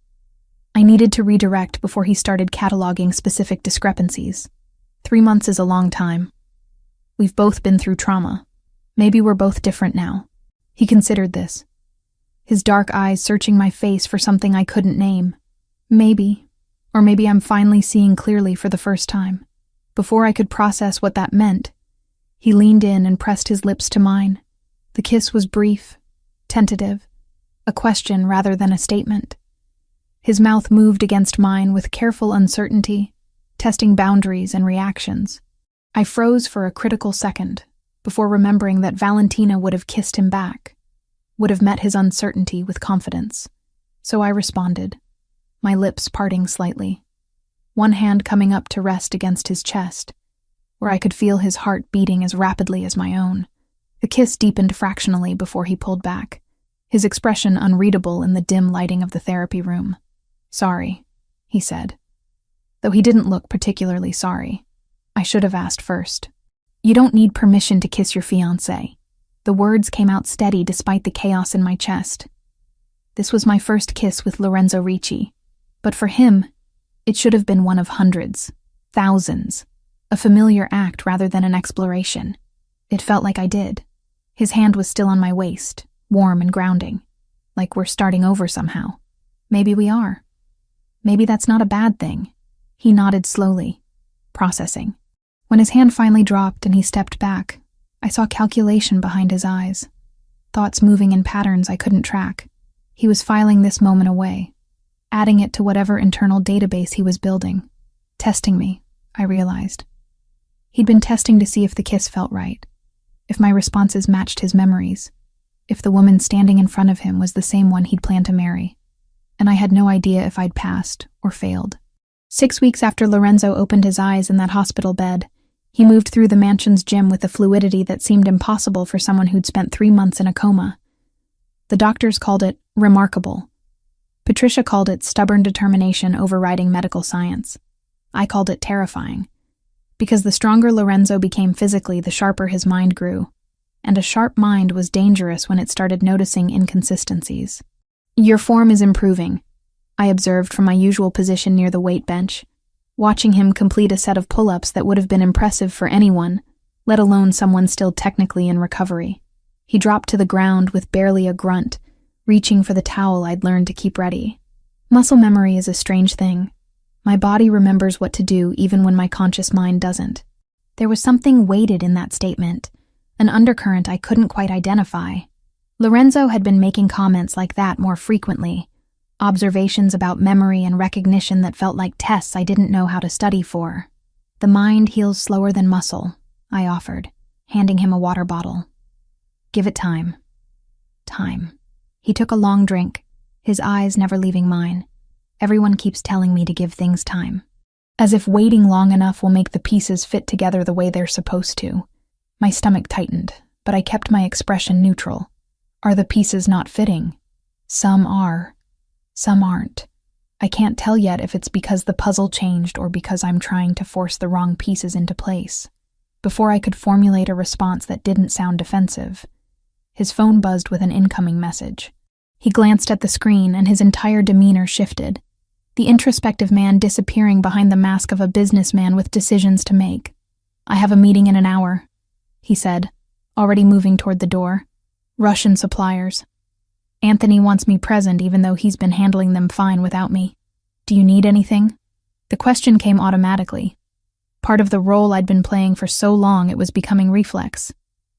Speaker 1: I needed to redirect before he started cataloging specific discrepancies. 3 months is a long time. We've both been through trauma. Maybe we're both different now. He considered this, his dark eyes searching my face for something I couldn't name. Maybe, or maybe I'm finally seeing clearly for the first time. Before I could process what that meant, he leaned in and pressed his lips to mine. The kiss was brief, tentative, a question rather than a statement. His mouth moved against mine with careful uncertainty, testing boundaries and reactions. I froze for a critical second, before remembering that Valentina would have kissed him back, would have met his uncertainty with confidence. So I responded, my lips parting slightly, one hand coming up to rest against his chest, where I could feel his heart beating as rapidly as my own. The kiss deepened fractionally before he pulled back, his expression unreadable in the dim lighting of the therapy room. "Sorry," he said, though he didn't look particularly sorry. I should have asked first. "You don't need permission to kiss your fiancé." The words came out steady despite the chaos in my chest. This was my first kiss with Lorenzo Ricci, but for him, it should have been one of hundreds, thousands, a familiar act rather than an exploration. It felt like I did. His hand was still on my waist, warm and grounding, like we're starting over somehow. Maybe we are. Maybe that's not a bad thing. He nodded slowly, processing. When his hand finally dropped and he stepped back, I saw calculation behind his eyes, thoughts moving in patterns I couldn't track. He was filing this moment away, adding it to whatever internal database he was building. Testing me, I realized. He'd been testing to see if the kiss felt right, if my responses matched his memories, if the woman standing in front of him was the same one he'd planned to marry. And I had no idea if I'd passed or failed. 6 weeks after Lorenzo opened his eyes in that hospital bed, he moved through the mansion's gym with a fluidity that seemed impossible for someone who'd spent 3 months in a coma. The doctors called it remarkable. Patricia called it stubborn determination overriding medical science. I called it terrifying, because the stronger Lorenzo became physically, the sharper his mind grew, and a sharp mind was dangerous when it started noticing inconsistencies. "Your form is improving," I observed from my usual position near the weight bench. watching him complete a set of pull-ups that would have been impressive for anyone, let alone someone still technically in recovery. He dropped to the ground with barely a grunt, reaching for the towel I'd learned to keep ready. Muscle memory is a strange thing. My body remembers what to do even when my conscious mind doesn't. There was something weighted in that statement, an undercurrent I couldn't quite identify. Lorenzo had been making comments like that more frequently, observations about memory and recognition that felt like tests I didn't know how to study for. The mind heals slower than muscle, I offered, handing him a water bottle. Give it time. Time. He took a long drink, his eyes never leaving mine. Everyone keeps telling me to give things time. As if waiting long enough will make the pieces fit together the way they're supposed to. My stomach tightened, but I kept my expression neutral. Are the pieces not fitting? Some are. Some aren't. I can't tell yet if it's because the puzzle changed or because I'm trying to force the wrong pieces into place. Before I could formulate a response that didn't sound defensive, his phone buzzed with an incoming message. He glanced at the screen and his entire demeanor shifted, the introspective man disappearing behind the mask of a businessman with decisions to make. I have a meeting in an hour, he said, already moving toward the door. Russian suppliers. Anthony wants me present even though he's been handling them fine without me. Do you need anything? The question came automatically. Part of the role I'd been playing for so long it was becoming reflex.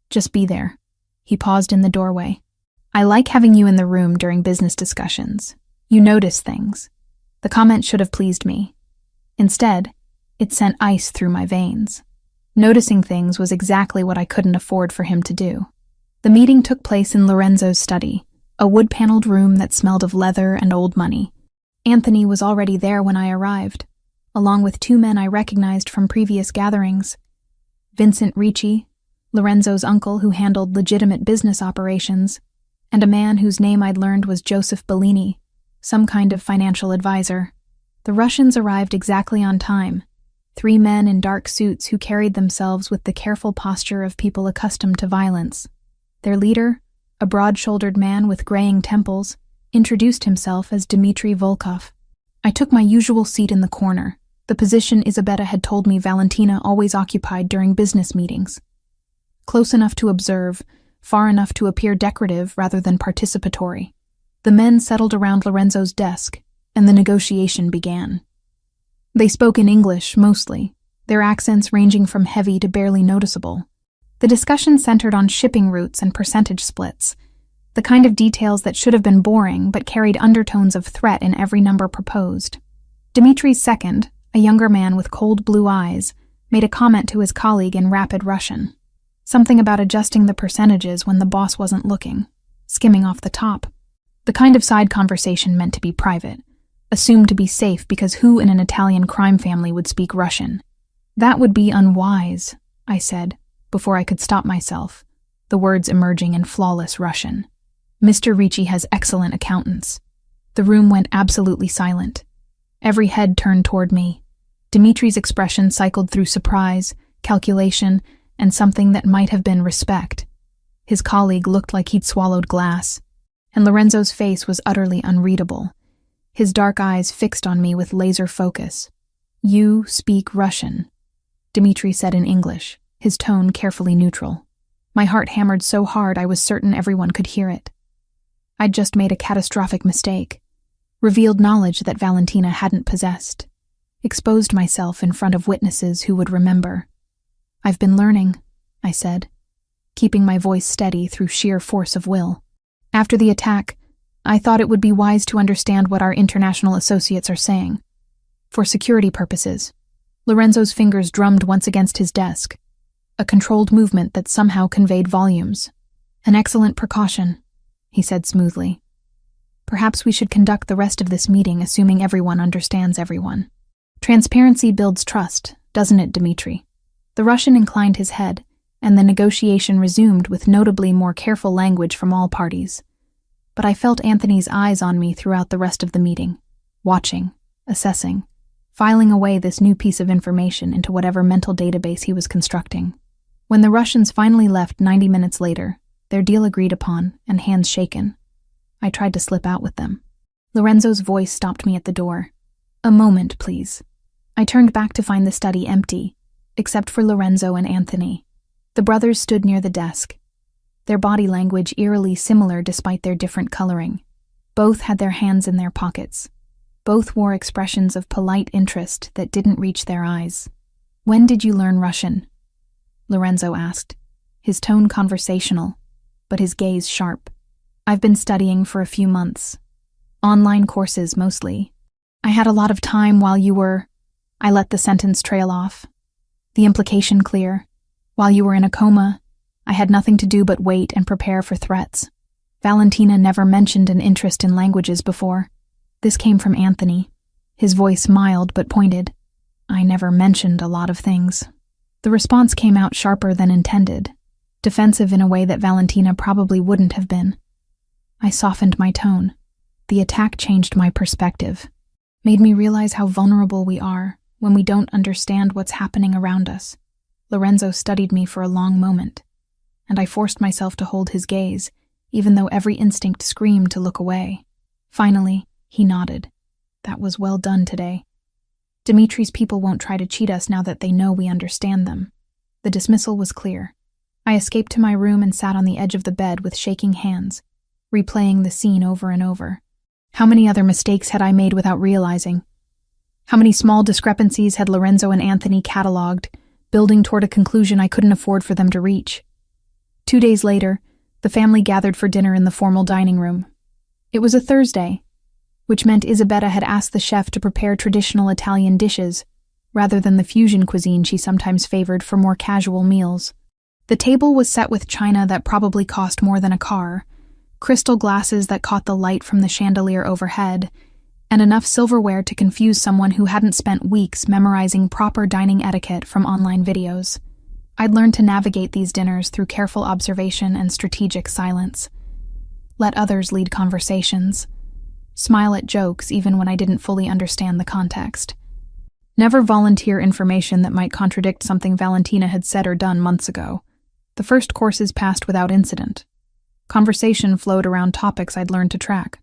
Speaker 1: Just be there. He paused in the doorway. I like having you in the room during business discussions. You notice things. The comment should have pleased me. Instead, it sent ice through my veins. Noticing things was exactly what I couldn't afford for him to do. The meeting took place in Lorenzo's study, a wood-paneled room that smelled of leather and old money. Anthony was already there when I arrived, along with two men I recognized from previous gatherings. Vincent Ricci, Lorenzo's uncle who handled legitimate business operations, and a man whose name I'd learned was Joseph Bellini, some kind of financial advisor. The Russians arrived exactly on time, 3 men in dark suits who carried themselves with the careful posture of people accustomed to violence. Their leader, a broad-shouldered man with graying temples, introduced himself as Dmitry Volkov. I took my usual seat in the corner, the position Isabetta had told me Valentina always occupied during business meetings. Close enough to observe, far enough to appear decorative rather than participatory. The men settled around Lorenzo's desk, and the negotiation began. They spoke in English, mostly, their accents ranging from heavy to barely noticeable. The discussion centered on shipping routes and percentage splits, the kind of details that should have been boring but carried undertones of threat in every number proposed. Dmitry's second, a younger man with cold blue eyes, made a comment to his colleague in rapid Russian. Something about adjusting the percentages when the boss wasn't looking, skimming off the top. The kind of side conversation meant to be private, assumed to be safe because who in an Italian crime family would speak Russian? That would be unwise, I said, before I could stop myself, the words emerging in flawless Russian. Mr. Ricci has excellent accountants. The room went absolutely silent. Every head turned toward me. Dmitry's expression cycled through surprise, calculation, and something that might have been respect. His colleague looked like he'd swallowed glass, and Lorenzo's face was utterly unreadable, his dark eyes fixed on me with laser focus. You speak Russian, Dmitry said in English, his tone carefully neutral. My heart hammered so hard I was certain everyone could hear it. I'd just made a catastrophic mistake, revealed knowledge that Valentina hadn't possessed, exposed myself in front of witnesses who would remember. I've been learning, I said, keeping my voice steady through sheer force of will. After the attack, I thought it would be wise to understand what our international associates are saying. For security purposes, Lorenzo's fingers drummed once against his desk, a controlled movement that somehow conveyed volumes. An excellent precaution, he said smoothly. Perhaps we should conduct the rest of this meeting assuming everyone understands everyone. Transparency builds trust, doesn't it, Dmitry? The Russian inclined his head, and the negotiation resumed with notably more careful language from all parties. But I felt Anthony's eyes on me throughout the rest of the meeting, watching, assessing, filing away this new piece of information into whatever mental database he was constructing. When the Russians finally left 90 minutes later, their deal agreed upon and hands shaken, I tried to slip out with them. Lorenzo's voice stopped me at the door. A moment, please. I turned back to find the study empty, except for Lorenzo and Anthony. The brothers stood near the desk, their body language eerily similar despite their different coloring. Both had their hands in their pockets. Both wore expressions of polite interest that didn't reach their eyes. "When did you learn Russian?" Lorenzo asked, his tone conversational, but his gaze sharp. "I've been studying for a few months. Online courses, mostly. I had a lot of time while you were—" I let the sentence trail off. The implication clear. While you were in a coma, I had nothing to do but wait and prepare for threats. Valentina never mentioned an interest in languages before. This came from Anthony, his voice mild but pointed. I never mentioned a lot of things. The response came out sharper than intended, defensive in a way that Valentina probably wouldn't have been. I softened my tone. The attack changed my perspective, made me realize how vulnerable we are when we don't understand what's happening around us. Lorenzo studied me for a long moment, and I forced myself to hold his gaze, even though every instinct screamed to look away. Finally, he nodded. That was well done today. Dimitri's people won't try to cheat us now that they know we understand them. The dismissal was clear. I escaped to my room and sat on the edge of the bed with shaking hands, replaying the scene over and over. How many other mistakes had I made without realizing? How many small discrepancies had Lorenzo and Anthony catalogued, building toward a conclusion I couldn't afford for them to reach? 2 days later, the family gathered for dinner in the formal dining room. It was a Thursday, which meant Isabella had asked the chef to prepare traditional Italian dishes, rather than the fusion cuisine she sometimes favored for more casual meals. The table was set with china that probably cost more than a car, crystal glasses that caught the light from the chandelier overhead, and enough silverware to confuse someone who hadn't spent weeks memorizing proper dining etiquette from online videos. I'd learned to navigate these dinners through careful observation and strategic silence. Let others lead conversations. Smile at jokes even when I didn't fully understand the context. Never volunteer information that might contradict something Valentina had said or done months ago. The first courses passed without incident. Conversation flowed around topics I'd learned to track.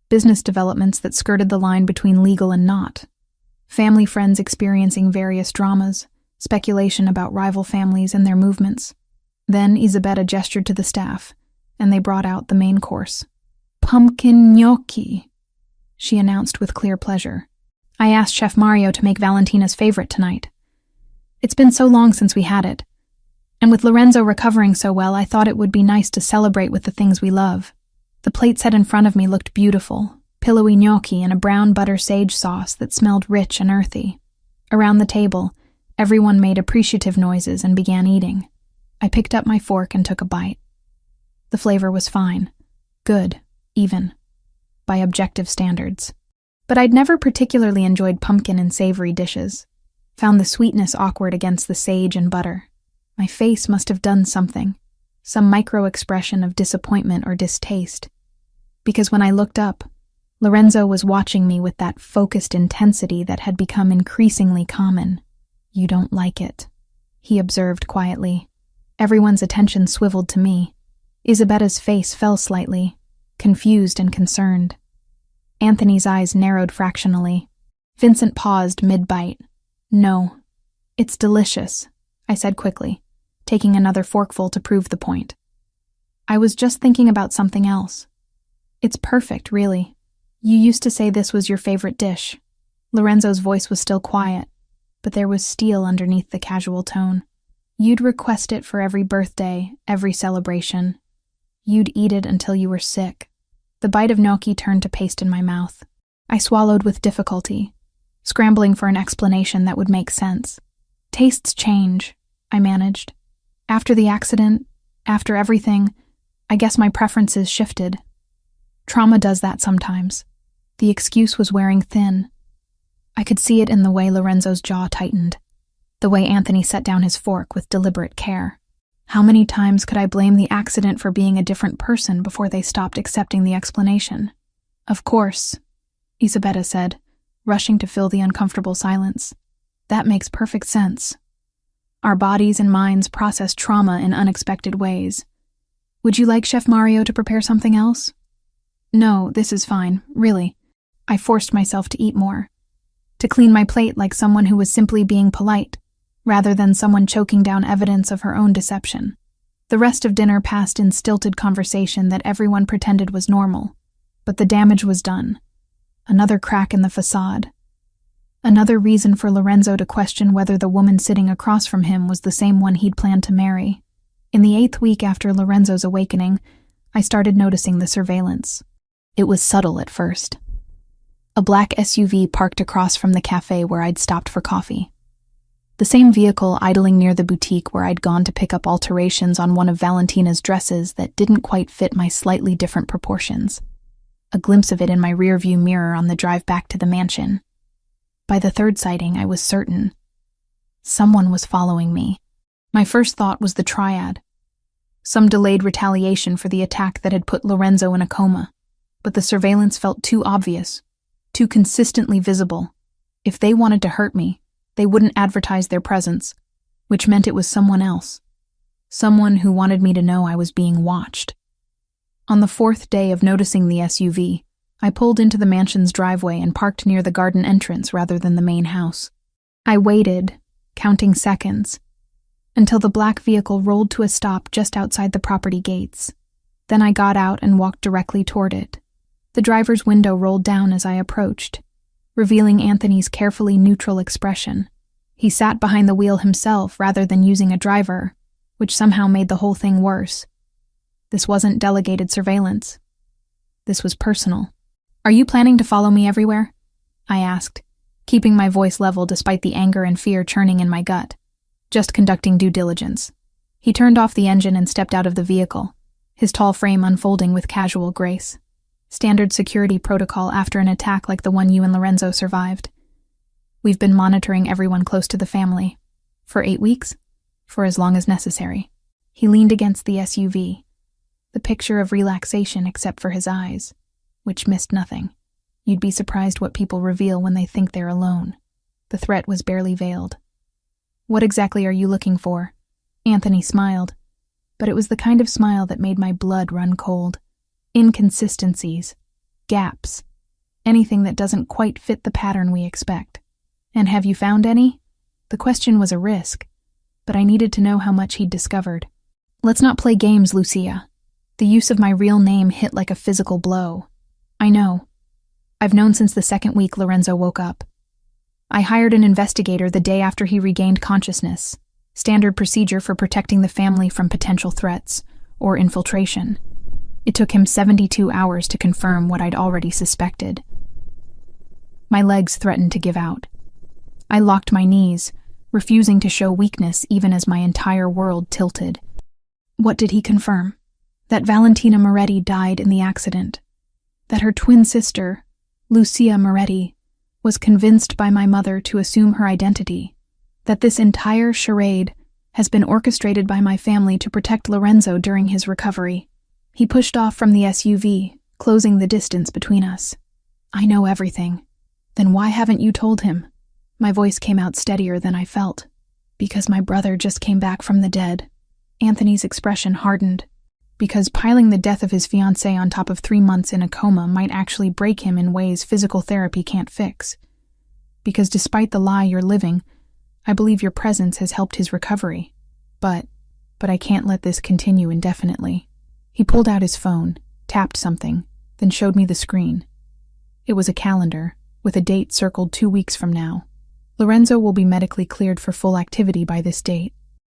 Speaker 1: Business developments that skirted the line between legal and not. Family friends experiencing various dramas, speculation about rival families and their movements. Then Isabella gestured to the staff, and they brought out the main course. "Pumpkin gnocchi," she announced with clear pleasure. I asked Chef Mario to make Valentina's favorite tonight. It's been so long since we had it. And with Lorenzo recovering so well, I thought it would be nice to celebrate with the things we love. The plate set in front of me looked beautiful, pillowy gnocchi in a brown butter sage sauce that smelled rich and earthy. Around the table, everyone made appreciative noises and began eating. I picked up my fork and took a bite. The flavor was fine. Good, even, by objective standards. But I'd never particularly enjoyed pumpkin and savory dishes. Found the sweetness awkward against the sage and butter. My face must have done something, some micro-expression of disappointment or distaste. Because when I looked up, Lorenzo was watching me with that focused intensity that had become increasingly common. "You don't like it," he observed quietly. Everyone's attention swiveled to me. Isabella's face fell slightly, confused and concerned. Anthony's eyes narrowed fractionally. Vincent paused mid-bite. "No, it's delicious," I said quickly, taking another forkful to prove the point. "I was just thinking about something else. It's perfect, really. You used to say this was your favorite dish." Lorenzo's voice was still quiet, but there was steel underneath the casual tone. "You'd request it for every birthday, every celebration. You'd eat it until you were sick." The bite of gnocchi turned to paste in my mouth. I swallowed with difficulty, scrambling for an explanation that would make sense. "Tastes change," I managed. "After the accident, after everything, I guess my preferences shifted. Trauma does that sometimes." The excuse was wearing thin. I could see it in the way Lorenzo's jaw tightened, the way Anthony set down his fork with deliberate care. How many times could I blame the accident for being a different person before they stopped accepting the explanation? "Of course," Isabella said, rushing to fill the uncomfortable silence. "That makes perfect sense. Our bodies and minds process trauma in unexpected ways. Would you like Chef Mario to prepare something else?" "No, this is fine, really." I forced myself to eat more, to clean my plate like someone who was simply being polite, rather than someone choking down evidence of her own deception. The rest of dinner passed in stilted conversation that everyone pretended was normal, but the damage was done. Another crack in the facade. Another reason for Lorenzo to question whether the woman sitting across from him was the same one he'd planned to marry. In the 8th week after Lorenzo's awakening, I started noticing the surveillance. It was subtle at first. A black SUV parked across from the cafe where I'd stopped for coffee. The same vehicle idling near the boutique where I'd gone to pick up alterations on one of Valentina's dresses that didn't quite fit my slightly different proportions. A glimpse of it in my rearview mirror on the drive back to the mansion. By the 3rd sighting, I was certain. Someone was following me. My first thought was the triad. Some delayed retaliation for the attack that had put Lorenzo in a coma. But the surveillance felt too obvious, too consistently visible. If they wanted to hurt me, they wouldn't advertise their presence, which meant it was someone else. Someone who wanted me to know I was being watched. On the 4th day of noticing the SUV, I pulled into the mansion's driveway and parked near the garden entrance rather than the main house. I waited, counting seconds, until the black vehicle rolled to a stop just outside the property gates. Then I got out and walked directly toward it. The driver's window rolled down as I approached, revealing Anthony's carefully neutral expression. He sat behind the wheel himself rather than using a driver, which somehow made the whole thing worse. This wasn't delegated surveillance. This was personal. "Are you planning to follow me everywhere?" I asked, keeping my voice level despite the anger and fear churning in my gut. "Just conducting due diligence." He turned off the engine and stepped out of the vehicle, his tall frame unfolding with casual grace. Standard security protocol after an attack like the one you and Lorenzo survived. "We've been monitoring everyone close to the family. For 8 weeks? For as long as necessary." He leaned against the SUV, the picture of relaxation except for his eyes, which missed nothing. You'd be surprised what people reveal when they think they're alone. The threat was barely veiled. "What exactly are you looking for?" Anthony smiled, but it was the kind of smile that made my blood run cold. Inconsistencies, gaps, anything that doesn't quite fit the pattern we expect. "And have you found any?" The question was a risk, but I needed to know how much he'd discovered. "Let's not play games, Lucia." The use of my real name hit like a physical blow. "I know. I've known since the 2nd week Lorenzo woke up. I hired an investigator the day after he regained consciousness, standard procedure for protecting the family from potential threats or infiltration. It took him 72 hours to confirm what I'd already suspected." My legs threatened to give out. I locked my knees, refusing to show weakness even as my entire world tilted. "What did he confirm?" "That Valentina Moretti died in the accident. That her twin sister, Lucia Moretti, was convinced by my mother to assume her identity. That this entire charade has been orchestrated by my family to protect Lorenzo during his recovery." He pushed off from the SUV, closing the distance between us. "I know everything." "Then why haven't you told him?" My voice came out steadier than I felt. "Because my brother just came back from the dead." Anthony's expression hardened. "Because piling the death of his fiancée on top of 3 months in a coma might actually break him in ways physical therapy can't fix. Because despite the lie you're living, I believe your presence has helped his recovery. But I can't let this continue indefinitely." He pulled out his phone, tapped something, then showed me the screen. It was a calendar, with a date circled 2 weeks from now. Lorenzo will be medically cleared for full activity by this date.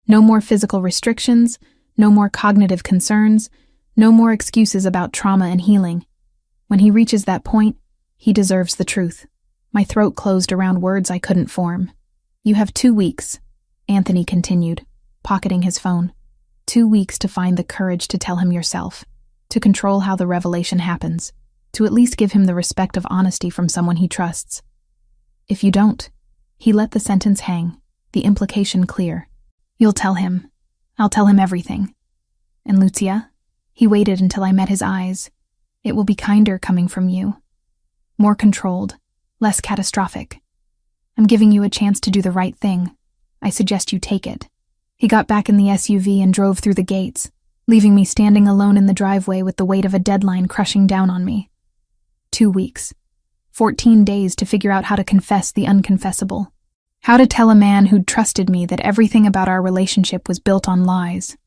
Speaker 1: No more physical restrictions, no more cognitive concerns, no more excuses about trauma and healing. When he reaches that point, he deserves the truth. My throat closed around words I couldn't form. "You have 2 weeks, Anthony continued, pocketing his phone. 2 weeks to find the courage to tell him yourself, to control how the revelation happens, to at least give him the respect of honesty from someone he trusts. If you don't," he let the sentence hang, the implication clear. "You'll tell him. I'll tell him everything. And Lucia?" He waited until I met his eyes. "It will be kinder coming from you. More controlled, less catastrophic. I'm giving you a chance to do the right thing. I suggest you take it." He got back in the SUV and drove through the gates, leaving me standing alone in the driveway with the weight of a deadline crushing down on me. 2 weeks. 14 days to figure out how to confess the unconfessable. How to tell a man who'd trusted me that everything about our relationship was built on lies.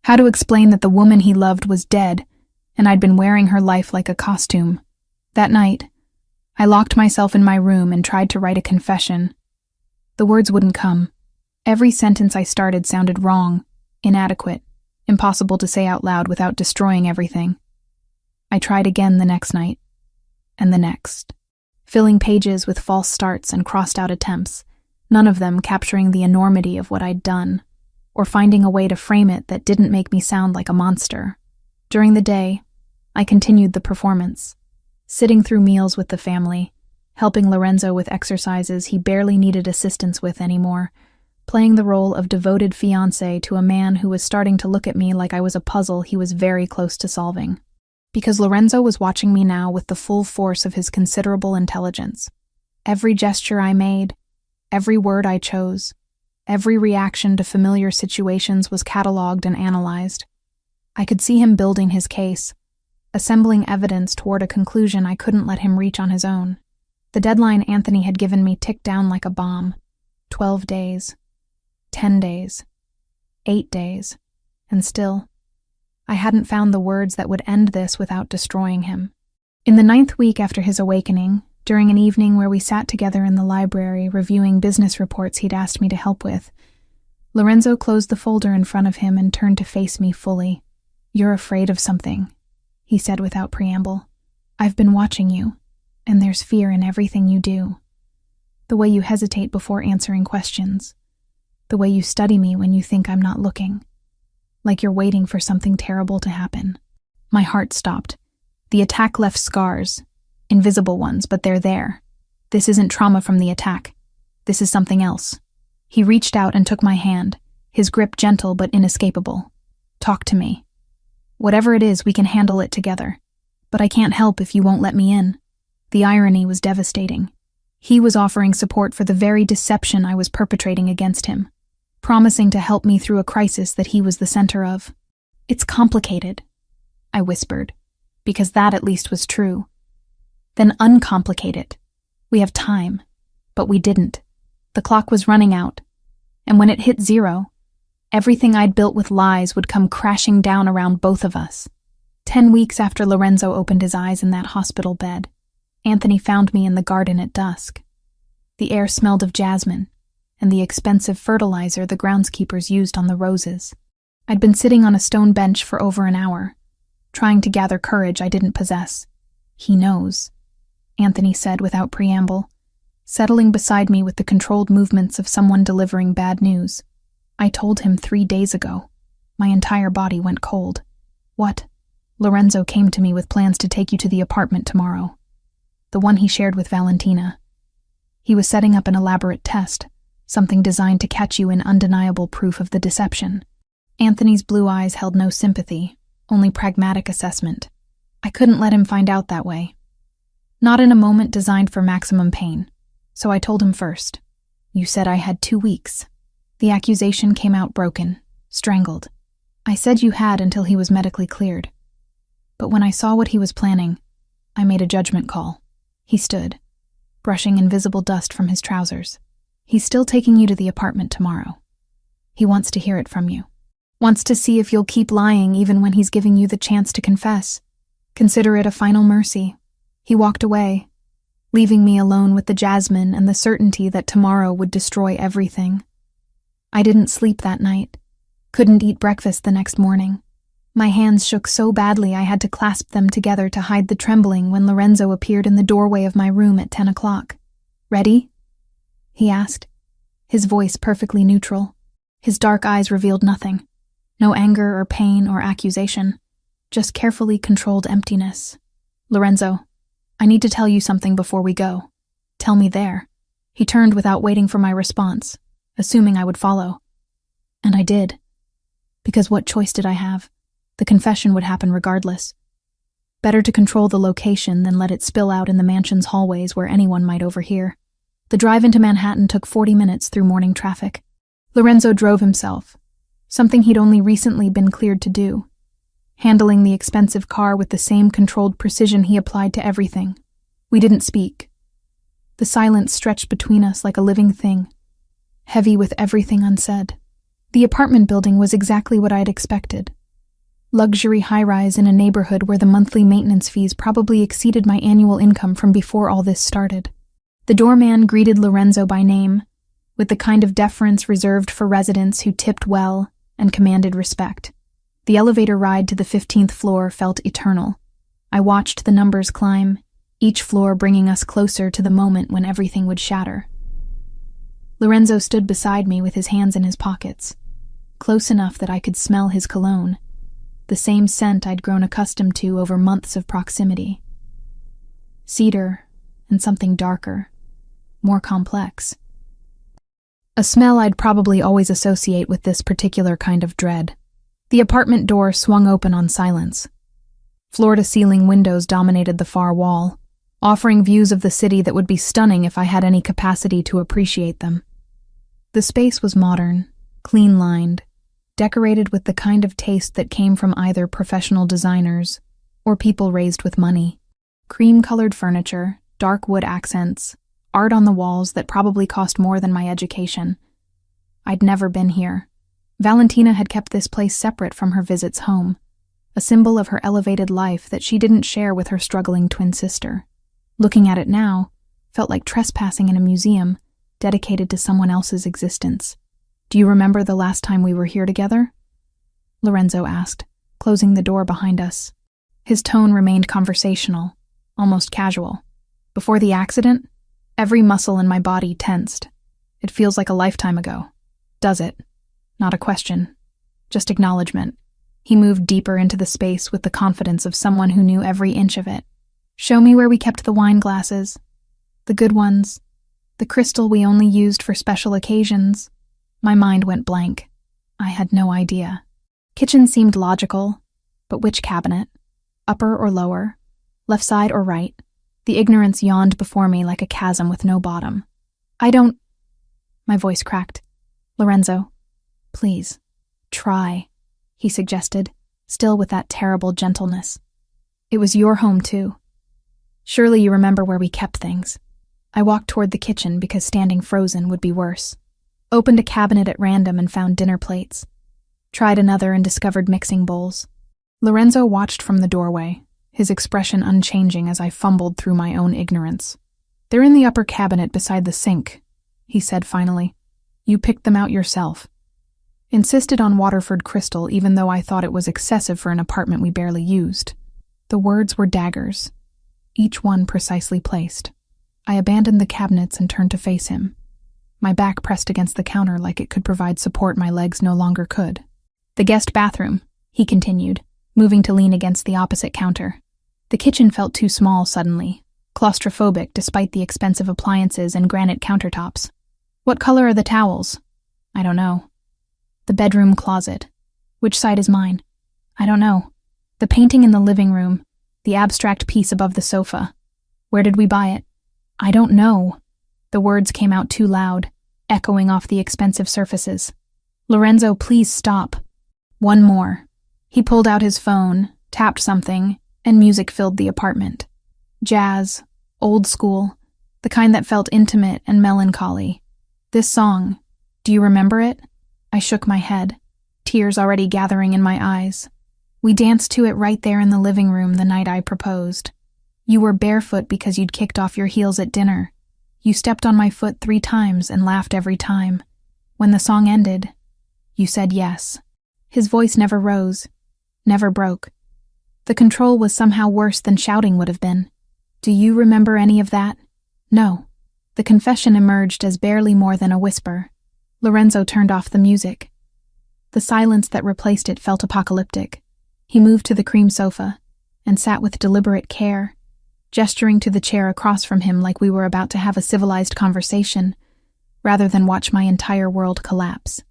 Speaker 1: How to explain that the woman he loved was dead, and I'd been wearing her life like a costume. That night, I locked myself in my room and tried to write a confession. The words wouldn't come. Every sentence I started sounded wrong, inadequate, impossible to say out loud without destroying everything. I tried again the next night, and the next, filling pages with false starts and crossed-out attempts, none of them capturing the enormity of what I'd done, or finding a way to frame it that didn't make me sound like a monster. During the day, I continued the performance, sitting through meals with the family, helping Lorenzo with exercises he barely needed assistance with anymore, playing the role of devoted fiancé to a man who was starting to look at me like I was a puzzle he was very close to solving. Because Lorenzo was watching me now with the full force of his considerable intelligence. Every gesture I made, every word I chose, every reaction to familiar situations was catalogued and analyzed. I could see him building his case, assembling evidence toward a conclusion I couldn't let him reach on his own. The deadline Anthony had given me ticked down like a bomb. 12 days. 10 days. 8 days. And still, I hadn't found the words that would end this without destroying him. In the 9th week after his awakening, during an evening where we sat together in the library reviewing business reports he'd asked me to help with, Lorenzo closed the folder in front of him and turned to face me fully. "You're afraid of something," he said without preamble. "I've been watching you, and there's fear in everything you do. The way you hesitate before answering questions. The way you study me when you think I'm not looking. Like you're waiting for something terrible to happen." My heart stopped. The attack left scars. Invisible ones, but they're there. This isn't trauma from the attack. This is something else. He reached out and took my hand, his grip gentle but inescapable. "Talk to me. Whatever it is, we can handle it together. But I can't help if you won't let me in." The irony was devastating. He was offering support for the very deception I was perpetrating against him, promising to help me through a crisis that he was the center of. "It's complicated," I whispered, because that at least was true. "Then uncomplicate it. We have time." But we didn't. The clock was running out, and when it hit 0, everything I'd built with lies would come crashing down around both of us. 10 weeks after Lorenzo opened his eyes in that hospital bed, Anthony found me in the garden at dusk. The air smelled of jasmine and the expensive fertilizer the groundskeepers used on the roses. I'd been sitting on a stone bench for over an hour, trying to gather courage I didn't possess. "He knows," Anthony said without preamble, settling beside me with the controlled movements of someone delivering bad news. "I told him 3 days ago." My entire body went cold. "What?" "Lorenzo came to me with plans to take you to the apartment tomorrow. The one he shared with Valentina. He was setting up an elaborate test, something designed to catch you in undeniable proof of the deception." Anthony's blue eyes held no sympathy, only pragmatic assessment. I couldn't let him find out that way. Not in a moment designed for maximum pain. So I told him first. "You said I had 2 weeks. The accusation came out broken, strangled. I said you had until he was medically cleared. But when I saw what he was planning, I made a judgment call." He stood, brushing invisible dust from his trousers. "He's still taking you to the apartment tomorrow. He wants to hear it from you. Wants to see if you'll keep lying even when he's giving you the chance to confess. Consider it a final mercy." He walked away, leaving me alone with the jasmine and the certainty that tomorrow would destroy everything. I didn't sleep that night, couldn't eat breakfast the next morning. My hands shook so badly I had to clasp them together to hide the trembling when Lorenzo appeared in the doorway of my room at 10 o'clock. "Ready?" he asked, his voice perfectly neutral. His dark eyes revealed nothing. No anger or pain or accusation, just carefully controlled emptiness. "Lorenzo, I need to tell you something before we go." "Tell me there." He turned without waiting for my response, assuming I would follow. And I did. Because what choice did I have? The confession would happen regardless. Better to control the location than let it spill out in the mansion's hallways where anyone might overhear. The drive into Manhattan took 40 minutes through morning traffic. Lorenzo drove himself, something he'd only recently been cleared to do, handling the expensive car with the same controlled precision he applied to everything. We didn't speak. The silence stretched between us like a living thing, heavy with everything unsaid. The apartment building was exactly what I'd expected. Luxury high-rise in a neighborhood where the monthly maintenance fees probably exceeded my annual income from before all this started. The doorman greeted Lorenzo by name, with the kind of deference reserved for residents who tipped well and commanded respect. The elevator ride to the 15th floor felt eternal. I watched the numbers climb, each floor bringing us closer to the moment when everything would shatter. Lorenzo stood beside me with his hands in his pockets, close enough that I could smell his cologne, the same scent I'd grown accustomed to over months of proximity. Cedar and something darker, more complex. A smell I'd probably always associate with this particular kind of dread. The apartment door swung open on silence. Floor-to-ceiling windows dominated the far wall, offering views of the city that would be stunning if I had any capacity to appreciate them. The space was modern, clean-lined, decorated with the kind of taste that came from either professional designers or people raised with money. Cream-colored furniture, dark wood accents, art on the walls that probably cost more than my education. I'd never been here. Valentina had kept this place separate from her visits home, a symbol of her elevated life that she didn't share with her struggling twin sister. Looking at it now felt like trespassing in a museum dedicated to someone else's existence. "Do you remember the last time we were here together?" Lorenzo asked, closing the door behind us. His tone remained conversational, almost casual. "Before the accident, every muscle in my body tensed. It feels like a lifetime ago. Does it?" Not a question, just acknowledgement. He moved deeper into the space with the confidence of someone who knew every inch of it. "Show me where we kept the wine glasses. The good ones. The crystal we only used for special occasions." My mind went blank. I had no idea. Kitchen seemed logical, but which cabinet? Upper or lower? Left side or right? The ignorance yawned before me like a chasm with no bottom. "I don't..." My voice cracked. "Lorenzo, please, try," he suggested, still with that terrible gentleness. "It was your home, too. Surely you remember where we kept things." I walked toward the kitchen because standing frozen would be worse. Opened a cabinet at random and found dinner plates. Tried another and discovered mixing bowls. Lorenzo watched from the doorway, his expression unchanging as I fumbled through my own ignorance. "They're in the upper cabinet beside the sink," he said finally. "You picked them out yourself." Insisted on Waterford crystal even though I thought it was excessive for an apartment we barely used. The words were daggers, each one precisely placed. I abandoned the cabinets and turned to face him, my back pressed against the counter like it could provide support my legs no longer could. "The guest bathroom," he continued, moving to lean against the opposite counter. The kitchen felt too small suddenly, claustrophobic despite the expensive appliances and granite countertops. "What color are the towels?" "I don't know." "The bedroom closet. Which side is mine?" "I don't know." "The painting in the living room, the abstract piece above the sofa. Where did we buy it?" "I don't know." The words came out too loud, echoing off the expensive surfaces. "Lorenzo, please stop." One more. He pulled out his phone, tapped something, and music filled the apartment. Jazz, old school, the kind that felt intimate and melancholy. "This song, do you remember it?" I shook my head, tears already gathering in my eyes. "We danced to it right there in the living room the night I proposed. You were barefoot because you'd kicked off your heels at dinner. You stepped on my foot 3 times and laughed every time. When the song ended, you said yes." His voice never rose, never broke. The control was somehow worse than shouting would have been. "Do you remember any of that?" "No." The confession emerged as barely more than a whisper. Lorenzo turned off the music. The silence that replaced it felt apocalyptic. He moved to the cream sofa and sat with deliberate care, gesturing to the chair across from him like we were about to have a civilized conversation, rather than watch my entire world collapse.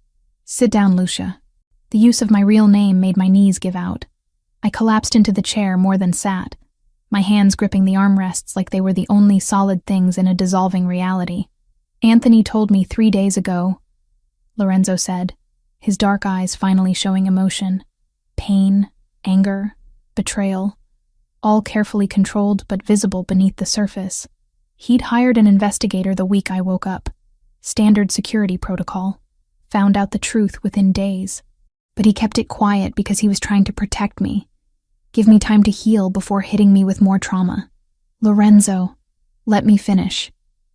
Speaker 1: "Sit down, Lucia." The use of my real name made my knees give out. I collapsed into the chair more than sat, my hands gripping the armrests like they were the only solid things in a dissolving reality. "Anthony told me 3 days ago," Lorenzo said, his dark eyes finally showing emotion. Pain, anger, betrayal, all carefully controlled but visible beneath the surface. He'd hired an investigator the week I woke up. Standard security protocol. Found out the truth within days. But he kept it quiet because he was trying to protect me. Give me time to heal before hitting me with more trauma. Lorenzo, let me finish.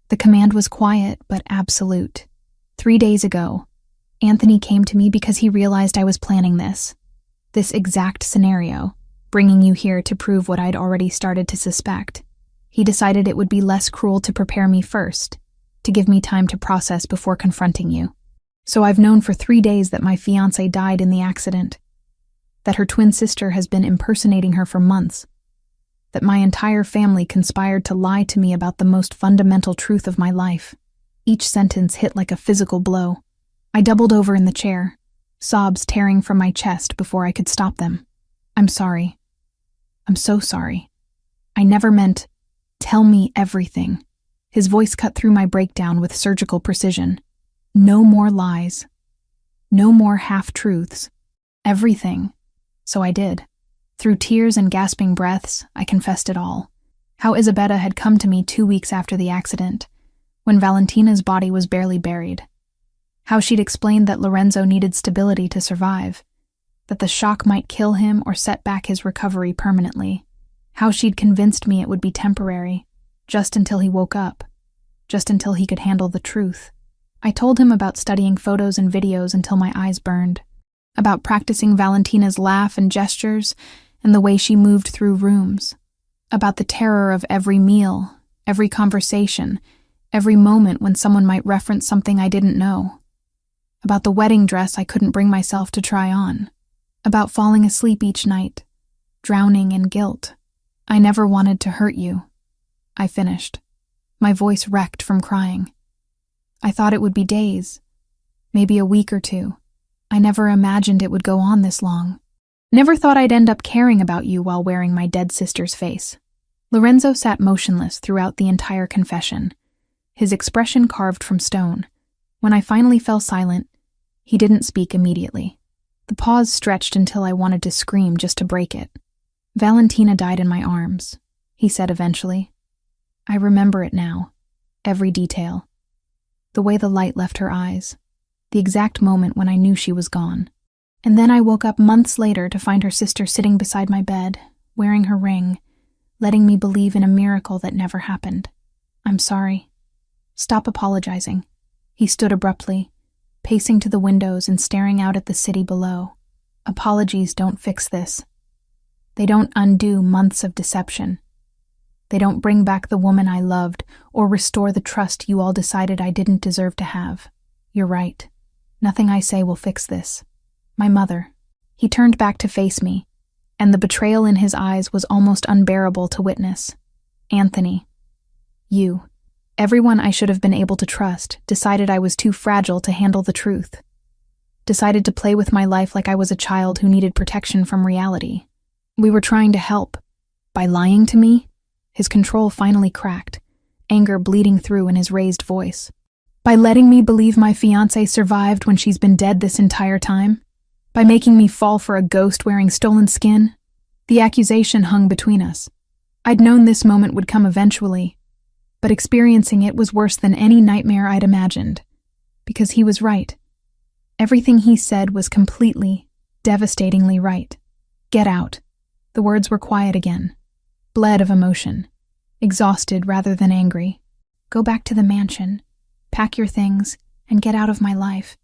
Speaker 1: The command was quiet but absolute. 3 days ago, Anthony came to me because he realized I was planning this exact scenario, bringing you here to prove what I'd already started to suspect. He decided it would be less cruel to prepare me first, to give me time to process before confronting you. So I've known for 3 days that my fiancé died in the accident, that her twin sister has been impersonating her for months, that my entire family conspired to lie to me about the most fundamental truth of my life. Each sentence hit like a physical blow. I doubled over in the chair, sobs tearing from my chest before I could stop them. I'm sorry. I'm so sorry. I never meant, tell me everything. His voice cut through my breakdown with surgical precision. No more lies. No more half-truths. Everything. So I did. Through tears and gasping breaths, I confessed it all. How Isabetta had come to me 2 weeks after the accident, when Valentina's body was barely buried. How she'd explained that Lorenzo needed stability to survive, that the shock might kill him or set back his recovery permanently. How she'd convinced me it would be temporary, just until he woke up, just until he could handle the truth. I told him about studying photos and videos until my eyes burned, about practicing Valentina's laugh and gestures and the way she moved through rooms, about the terror of every meal, every conversation, every moment when someone might reference something I didn't know, about the wedding dress I couldn't bring myself to try on, about falling asleep each night, drowning in guilt. I never wanted to hurt you. I finished, my voice wrecked from crying. I thought it would be days, maybe a week or 2. I never imagined it would go on this long. Never thought I'd end up caring about you while wearing my dead sister's face. Lorenzo sat motionless throughout the entire confession, his expression carved from stone. When I finally fell silent, he didn't speak immediately. The pause stretched until I wanted to scream just to break it. Valentina died in my arms, he said eventually. I remember it now, every detail. The way the light left her eyes, the exact moment when I knew she was gone. And then I woke up months later to find her sister sitting beside my bed, wearing her ring, letting me believe in a miracle that never happened. I'm sorry. Stop apologizing. He stood abruptly, pacing to the windows and staring out at the city below. Apologies don't fix this. They don't undo months of deception. They don't bring back the woman I loved or restore the trust you all decided I didn't deserve to have. You're right. Nothing I say will fix this. My mother. He turned back to face me, and the betrayal in his eyes was almost unbearable to witness. Anthony. You. Everyone I should have been able to trust decided I was too fragile to handle the truth. Decided to play with my life like I was a child who needed protection from reality. We were trying to help. By lying to me? His control finally cracked, anger bleeding through in his raised voice. By letting me believe my fiancé survived when she's been dead this entire time? By making me fall for a ghost wearing stolen skin? The accusation hung between us. I'd known this moment would come eventually, but experiencing it was worse than any nightmare I'd imagined. Because he was right. Everything he said was completely, devastatingly right. Get out. The words were quiet again. Bled of emotion, exhausted rather than angry. Go back to the mansion, pack your things, and get out of my life.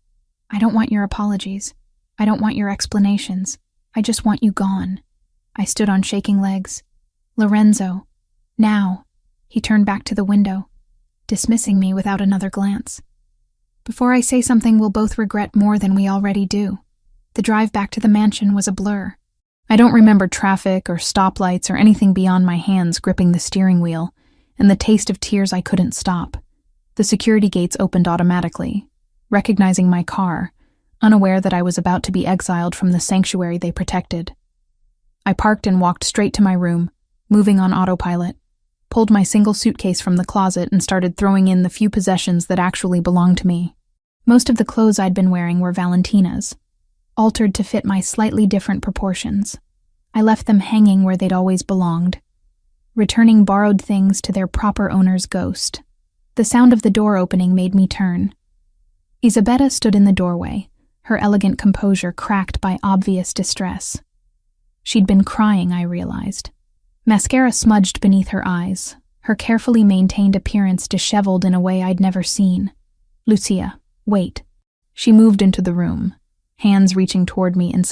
Speaker 1: I don't want your apologies. I don't want your explanations. I just want you gone. I stood on shaking legs. Lorenzo, now. He turned back to the window, dismissing me without another glance. Before I say something we'll both regret more than we already do. The drive back to the mansion was a blur. I don't remember traffic or stoplights or anything beyond my hands gripping the steering wheel and the taste of tears I couldn't stop. The security gates opened automatically, recognizing my car, unaware that I was about to be exiled from the sanctuary they protected. I parked and walked straight to my room, moving on autopilot, pulled my single suitcase from the closet and started throwing in the few possessions that actually belonged to me. Most of the clothes I'd been wearing were Valentina's, altered to fit my slightly different proportions. I left them hanging where they'd always belonged, returning borrowed things to their proper owner's ghost. The sound of the door opening made me turn. Isabetta stood in the doorway, her elegant composure cracked by obvious distress. She'd been crying, I realized. Mascara smudged beneath her eyes, her carefully maintained appearance disheveled in a way I'd never seen. "Lucia, wait." She moved into the room, hands reaching toward me in